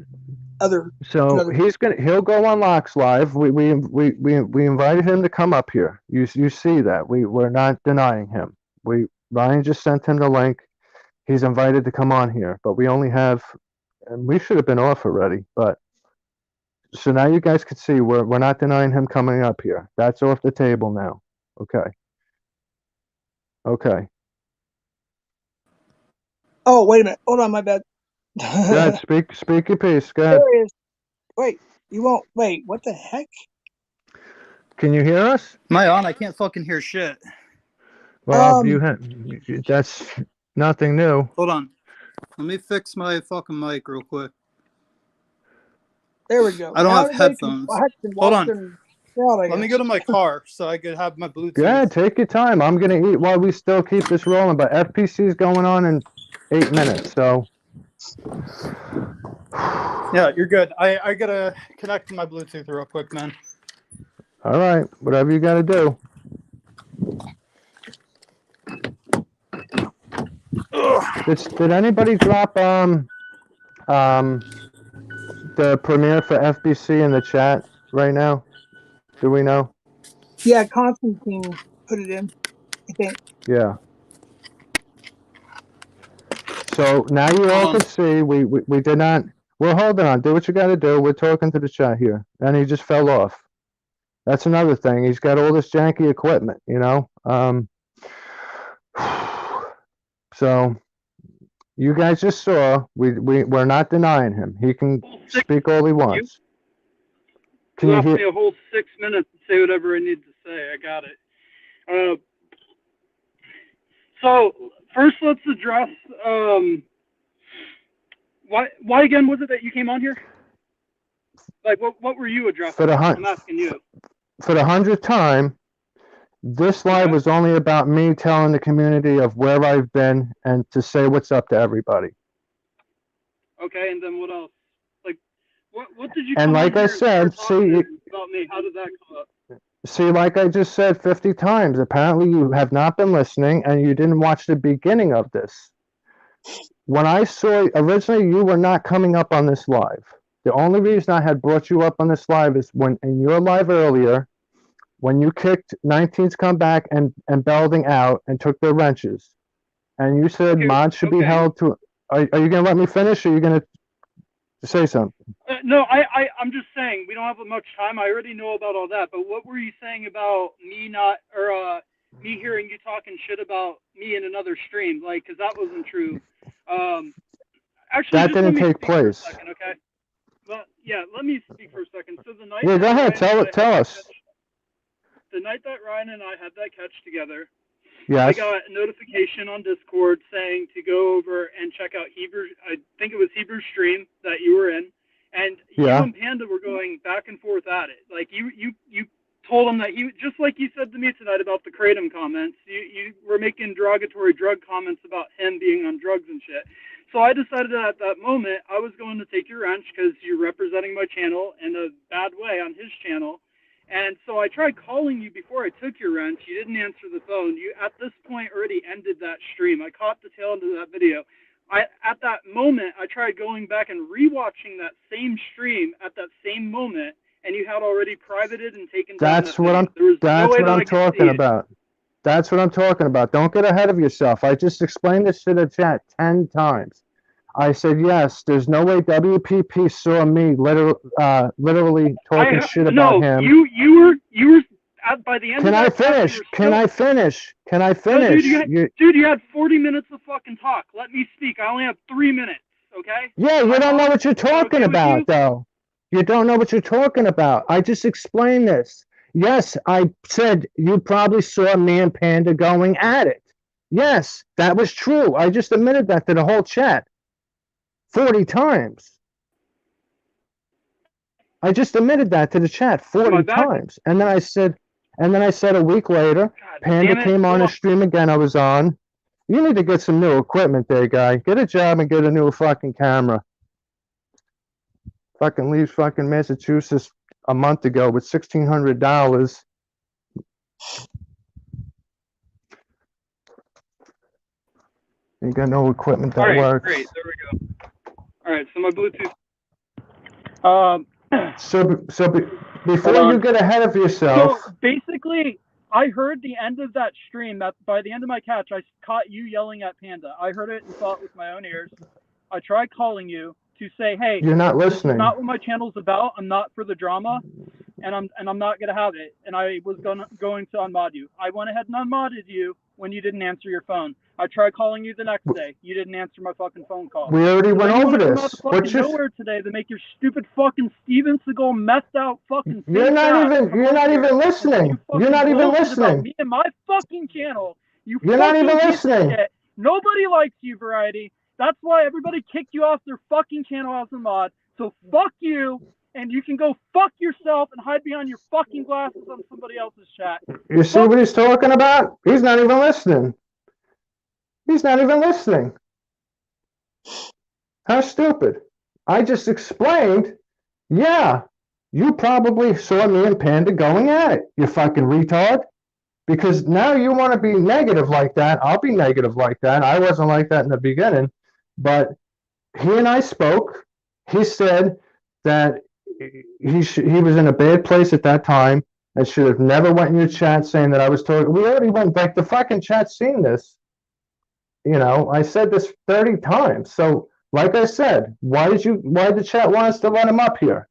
So another. he'll go on Locks Live. We invited him to come up here. You see that. We're not denying him. Ryan just sent him the link. He's invited to come on here, but we only have, and we should have been off already, but so now you guys can see we're not denying him coming up here. That's off the table now. Okay. Okay. Oh, wait a minute. Hold on, my bad. Go ahead, speak your piece. Go ahead. There it is. Wait, you won't. Wait, what the heck? Can you hear us? Am I on? I can't fucking hear shit. Well, that's nothing new. Hold on. Let me fix my fucking mic real quick. There we go. I don't Now have headphones. Hold on. Let me go to my car so I could have my Bluetooth. Go ahead, take your time. I'm gonna eat while we still keep this rolling, but FPC is going on in 8 minutes, so. Yeah, you're good. I gotta connect to my Bluetooth real quick, man. All right, whatever you gotta do. Did anybody drop the premiere for FBC in the chat right now? Do we know? Yeah, Constantine put it in, I think. Yeah. So now you all can see we did not. We're holding on. Do what you got to do. We're talking to the chat here, and he just fell off. That's another thing. He's got all this janky equipment, you know. So you guys just saw. We're not denying him. He can speak all he wants. Can you you left hear? me a whole 6 minutes to say whatever I need to say. I got it. So first, let's address why again was it that you came on here? Like, what were you addressing? I'm asking you. For the 100th time, this live was only about me telling the community of where I've been and to say what's up to everybody. Okay, and then what else? Like, what did you? And like I said, see, about me. How did that come up? See, like I just said 50 times, apparently you have not been listening and you didn't watch the beginning of this. When I saw, originally you were not coming up on this live. The only reason I had brought you up on this live is when in your live earlier, when you kicked 19's comeback and Belding out and took their wrenches. And you said mods should be held to, are you going to let me finish or are you going to say something? No, I'm just saying we don't have much time. I already know about all that. But what were you saying about me me hearing you talking shit about me in another stream? Like, because that wasn't true. Actually, that didn't take place. Second, okay. Well, yeah, let me speak for a second. So the night. Yeah, go ahead. Tell us. The night that Ryan and I had that catch together. Yes. I got a notification on Discord saying to go over and check out Hebrew. I think it was Hebrew's stream that you were in, and you and Panda were going back and forth at it. Like you told him that he, just like you said to me tonight about the Kratom comments. You were making derogatory drug comments about him being on drugs and shit. So I decided that at that moment I was going to take your wrench because you're representing my channel in a bad way on his channel. And so I tried calling you before I took your wrench. You didn't answer the phone. You, at this point, already ended that stream. I caught the tail end of that video. at that moment, I tried going back and rewatching that same stream at that same moment, and you had already privated and taken down that video. There was no way that I could see it. That's what I'm talking about. Don't get ahead of yourself. I just explained this to the chat 10 times. I said, yes, there's no way WPP saw me literally talking shit about him. No, you were by the end Can of I that finish? Can I finish? Can I finish? No, dude, you had 40 minutes of fucking talk. Let me speak. I only have 3 minutes, okay? Yeah, you don't know what you're talking about, though. You don't know what you're talking about. I just explained this. Yes, I said you probably saw me and Panda going at it. Yes, that was true. I just admitted that to the whole chat 40 times. I just admitted that to the chat 40 times. And then I said a week later, Panda came on the stream again I was on. You need to get some new equipment there, guy. Get a job and get a new fucking camera. Fucking leaves fucking Massachusetts a month ago with $1,600. You got no equipment that works. Great, there we go. All right, so my Bluetooth. So before you get ahead of yourself. So basically, I heard the end of that stream. That by the end of my catch, I caught you yelling at Panda. I heard it and saw it with my own ears. I tried calling you to say, "Hey, you're not listening. This is not what my channel's about. I'm not for the drama, and I'm not gonna have it." And I was going to unmod you. I went ahead and unmodded you when you didn't answer your phone. I tried calling you the next day. You didn't answer my fucking phone call. We already went over this. Come out of fucking nowhere today to make your stupid fucking Steven Seagal messed out fucking. You're not even listening. You're not even listening. Me and my fucking channel. You're not even listening. Nobody likes you, Variety. That's why everybody kicked you off their fucking channel as a mod. So fuck you, and you can go fuck yourself and hide behind your fucking glasses on somebody else's chat. You see what he's talking about? He's not even listening. He's not even listening. How stupid. I just explained, yeah, you probably saw me and Panda going at it, you fucking retard. Because now you want to be negative like that. I'll be negative like that. I wasn't like that in the beginning. But he and I spoke. He said that he was in a bad place at that time and should have never went in your chat saying that I was talking. We already went back. The fucking chat's seen this. You know, I said this 30 times. So, like I said, why did the chat want us to let him up here?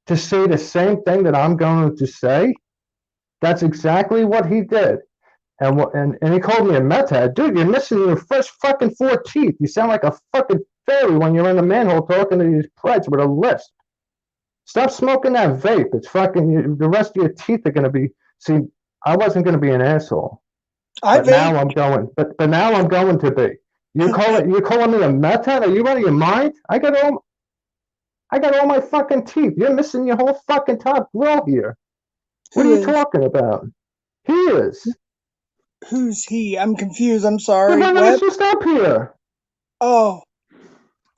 To say the same thing that I'm going to say? That's exactly what he did. And he called me a meth head. Dude, you're missing your first fucking 4 teeth. You sound like a fucking fairy when you're in the manhole talking to these preds with a lisp. Stop smoking that vape. It's fucking, the rest of your teeth are going to be, see, I wasn't going to be an asshole. Now I'm going, but now I'm going to be. You're calling me a meth head? Are you out of your mind? I got all my fucking teeth. You're missing your whole fucking top row here. What are you talking about? He is. Who's he? I'm confused. I'm sorry. The one that was just up here. Oh.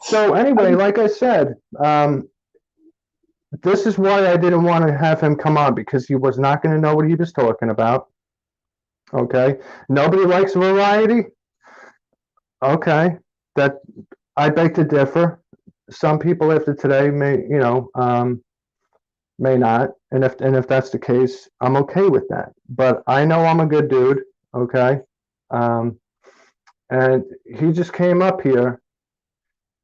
So anyway, like I said, this is why I didn't want to have him come on, because he was not going to know what he was talking about. Okay. Nobody likes variety. Okay. That I beg to differ. Some people after today may, may not. And if that's the case, I'm okay with that. But I know I'm a good dude. Okay. And he just came up here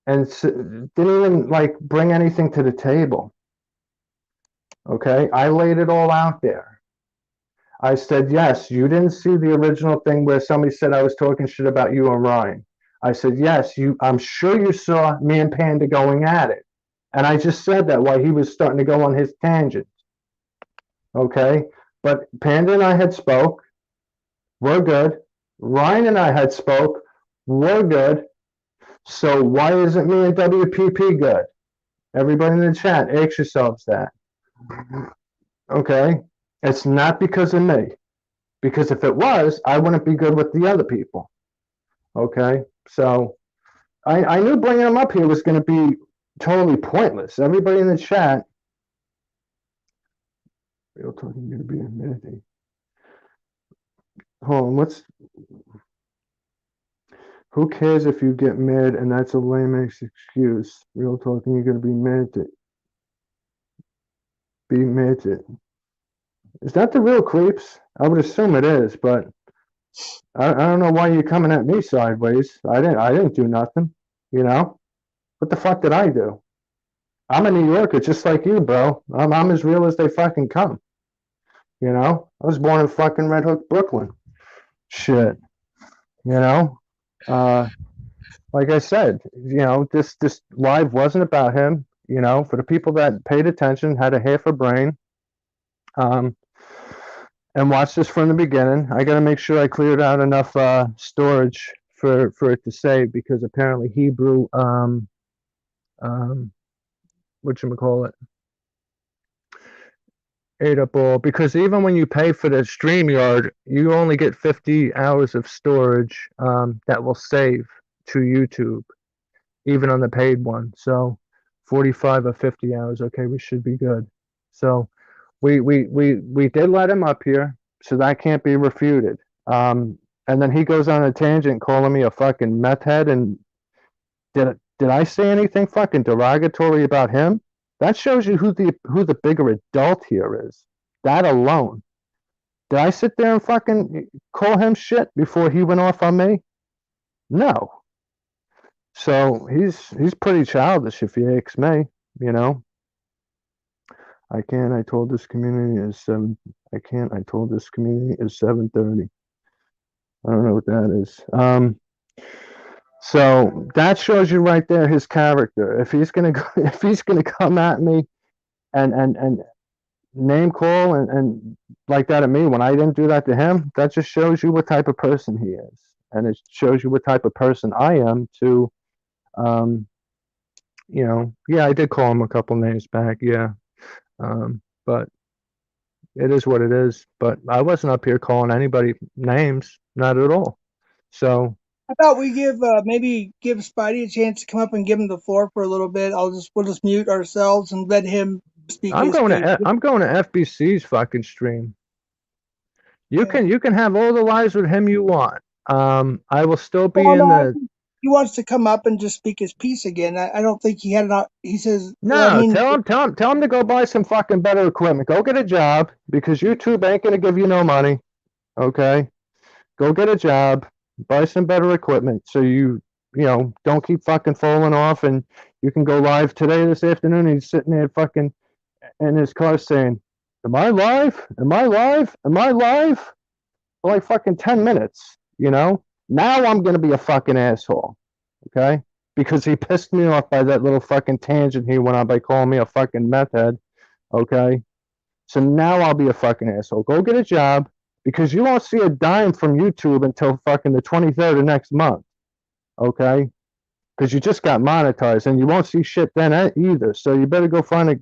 and didn't even like bring anything to the table. Okay. I laid it all out there. I said, yes, you didn't see the original thing where somebody said I was talking shit about you and Ryan. I said, yes, I'm sure you saw me and Panda going at it. And I just said that while he was starting to go on his tangent. Okay. But Panda and I had spoke. We're good. Ryan and I had spoke. We're good. So why isn't me and WPP good? Everybody in the chat, ask yourselves that. Okay? It's not because of me. Because if it was, I wouldn't be good with the other people. Okay? So I knew bringing them up here was going to be totally pointless. Everybody in the chat. Real talking going to be a minute. Hold on, Who cares if you get mad and that's a lame ass excuse? Real talking, you're gonna be mad to be mad to. Is that the real creeps? I would assume it is, but I don't know why you're coming at me sideways. I didn't do nothing. You know? What the fuck did I do? I'm a New Yorker just like you, bro. I'm as real as they fucking come. You know? I was born in fucking Red Hook, Brooklyn. Shit. You know? Like I said, this live wasn't about him. You know, for the people that paid attention, had a half a brain, um, and watched this from the beginning. I got to make sure I cleared out enough storage for it to save, because apparently Hebrew, whatchamacallit, ate up all. Because even when you pay for the StreamYard, you only get 50 hours of storage that will save to YouTube, even on the paid one. So 45 or 50 hours. Okay, we should be good. So we did let him up here, so that can't be refuted. And then he goes on a tangent calling me a fucking meth head. And did I say anything fucking derogatory about him? That shows you who the bigger adult here is. That alone. Did I sit there and fucking call him shit before he went off on me? No. So he's pretty childish, if you ask me. You know. I can't. I told this community is 7. I can't. I told this community is 7:30. I don't know what that is. So that shows you right there his character. If he's gonna if he's gonna come at me and name call and like that at me when I didn't do that to him, that just shows you what type of person he is, and it shows you what type of person I am to, yeah, I did call him a couple names back, yeah, but it is what it is. But I wasn't up here calling anybody names, not at all. So how about we maybe give Spidey a chance to come up and give him the floor for a little bit. We'll just mute ourselves and let him speak I'm his going piece. to FBC's fucking stream. You can have all the lives with him you want. I will still be in the. He wants to come up and just speak his piece again. I don't think he had enough. He says, No, tell him to go buy some fucking better equipment. Go get a job, because YouTube ain't gonna give you no money. Okay, go get a job, buy some better equipment, so you don't keep fucking falling off, and you can go live today, this afternoon. And he's sitting there fucking in his car saying, "Am I live? Am I live? Am I live?" For like fucking 10 minutes. Now I'm gonna be a fucking asshole. Okay? Because he pissed me off by that little fucking tangent he went on by calling me a fucking meth head. Okay? So now I'll be a fucking asshole. Go get a job, because you won't see a dime from YouTube until fucking the 23rd of next month. Okay? Because you just got monetized, and you won't see shit then either. So you better go find a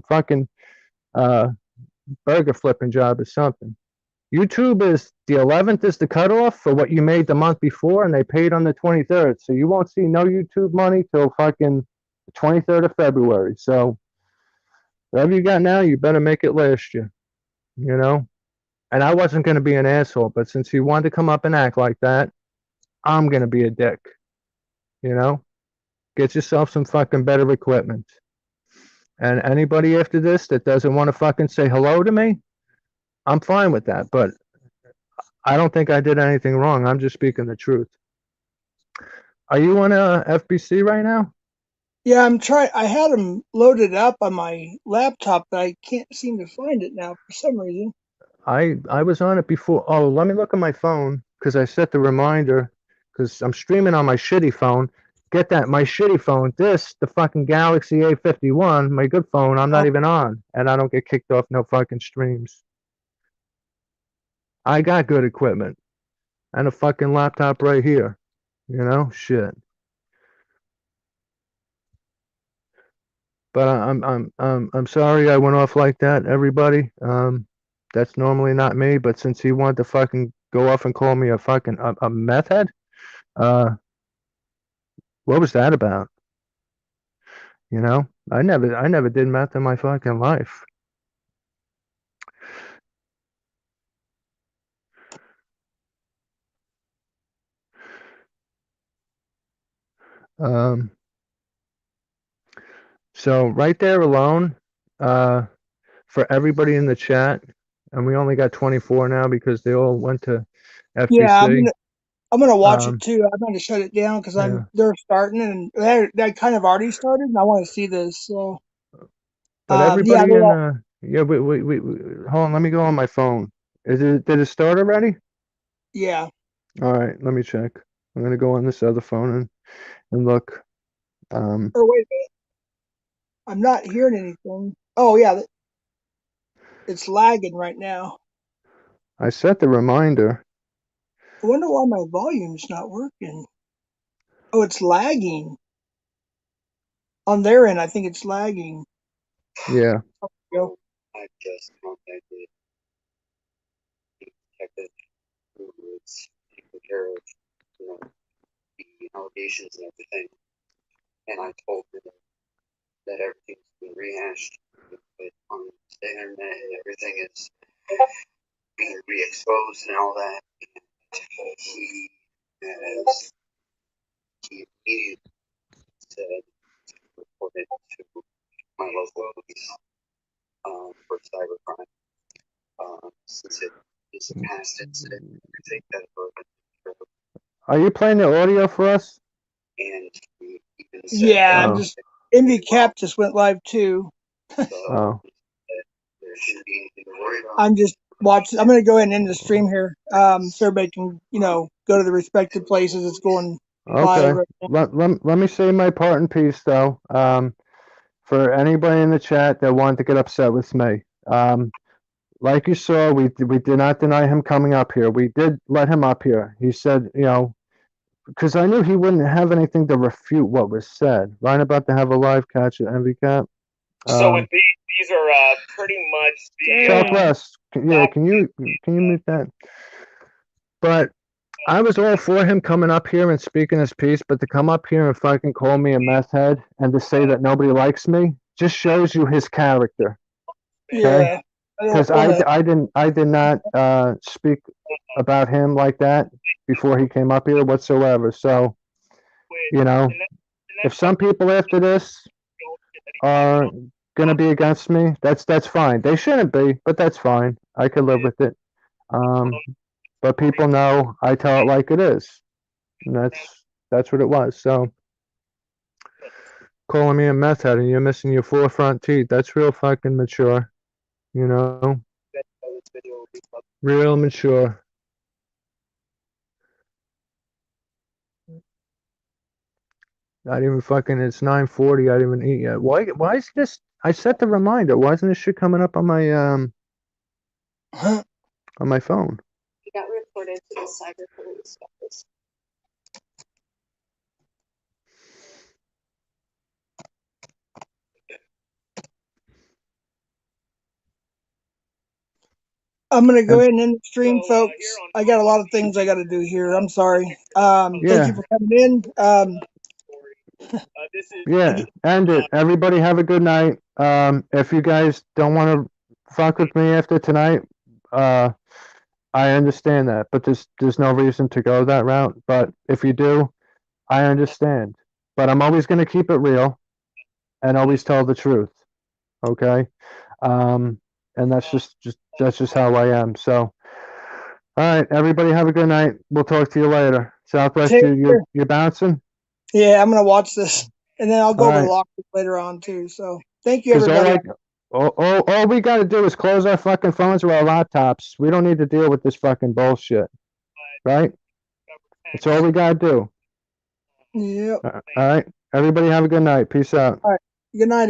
fucking burger flipping job or something. YouTube is the 11th is the cutoff for what you made the month before, and they paid on the 23rd. So you won't see no YouTube money till fucking the 23rd of February. So whatever you got now, you better make it last year. And I wasn't going to be an asshole, but since he wanted to come up and act like that, I'm going to be a dick. Get yourself some fucking better equipment. And anybody after this that doesn't want to fucking say hello to me, I'm fine with that, but I don't think I did anything wrong. I'm just speaking the truth. Are you on FBC right now? Yeah, I'm trying. I had them loaded up on my laptop, but I can't seem to find it now for some reason. I was on it before. Oh, let me look at my phone, because I set the reminder, because I'm streaming on my shitty phone. Get that, my shitty phone. The fucking Galaxy A51, my good phone, I'm not even on, and I don't get kicked off no fucking streams. I got good equipment and a fucking laptop right here. Shit. But I'm sorry I went off like that, everybody. That's normally not me, but since he wanted to fucking go off and call me a fucking a meth head, what was that about? I never did meth in my fucking life. So right there alone, for everybody in the chat, and we only got 24 now because they all went to Yeah, FGC. I'm gonna watch it too. I'm gonna shut it down because Yeah. they're starting and they kind of already started, and I want to see this. So, But everybody yeah, yeah, we hold on, let me go on my phone. Did it start already? yeah. All right, let me check. I'm gonna go on this other phone and look. Or wait a minute, I'm not hearing anything. Oh yeah, it's lagging right now. I set the reminder. I wonder why my volume's not working. Oh, it's lagging. On their end, I think it's lagging. Yeah. Go. I just contacted the detective who was taking care of, the allegations and everything, and I told her that everything's been rehashed on the internet and everything is being re-exposed and all that. And he immediately said to report it to my local police for cybercrime. Since it is a past incident, I think that Are you playing the audio for us? and he even said Yeah, Oh. just Envy Cap just went live too. so Oh. there shouldn't be anything to worry about. I'm just watching. I'm gonna go ahead and end the stream here, so everybody can, go to the respective places. It's going live Okay. right now. Let me say my part in peace though. For anybody in the chat that wanted to get upset with me. Like you saw, we did not deny him coming up here. We did let him up here. He said, because I knew he wouldn't have anything to refute what was said. Ryan about to have a live catch at MVCap. So with these are pretty much the Southwest. Can you mute that? But I was all for him coming up here and speaking his piece, but to come up here and fucking call me a meth head and to say that nobody likes me just shows you his character. Okay? Yeah. Because I did not speak about him like that before he came up here whatsoever. So, if some people after this are gonna be against me, that's fine. They shouldn't be, but that's fine. I could live with it. But people know I tell it like it is. And that's what it was. So calling me a meth head and you're missing your 4 front teeth, that's real fucking mature. Real mature. Not even fucking, it's 9:40, I didn't even eat yet. Why is this, I set the reminder, why isn't this shit coming up on my phone? He got reported to the cyber police office. I'm gonna go ahead and end the stream, folks. I got a lot of things I got to do here. I'm sorry. Thank you for coming in. Yeah, end it. Everybody have a good night. If you guys don't want to fuck with me after tonight, I understand that, but there's no reason to go that route. But if you do, I understand. But I'm always going to keep it real and always tell the truth. Okay? And that's just how I am. So, all right, everybody have a good night. We'll talk to you later. Southwest, you're bouncing? Yeah, I'm gonna watch this, and then I'll go over the lockers later on too. So thank you, everybody. All we got to do is close our fucking phones or our laptops. We don't need to deal with this fucking bullshit, right? That's all we got to do. Yep. All right, everybody have a good night. Peace out. All right. Good night, everybody.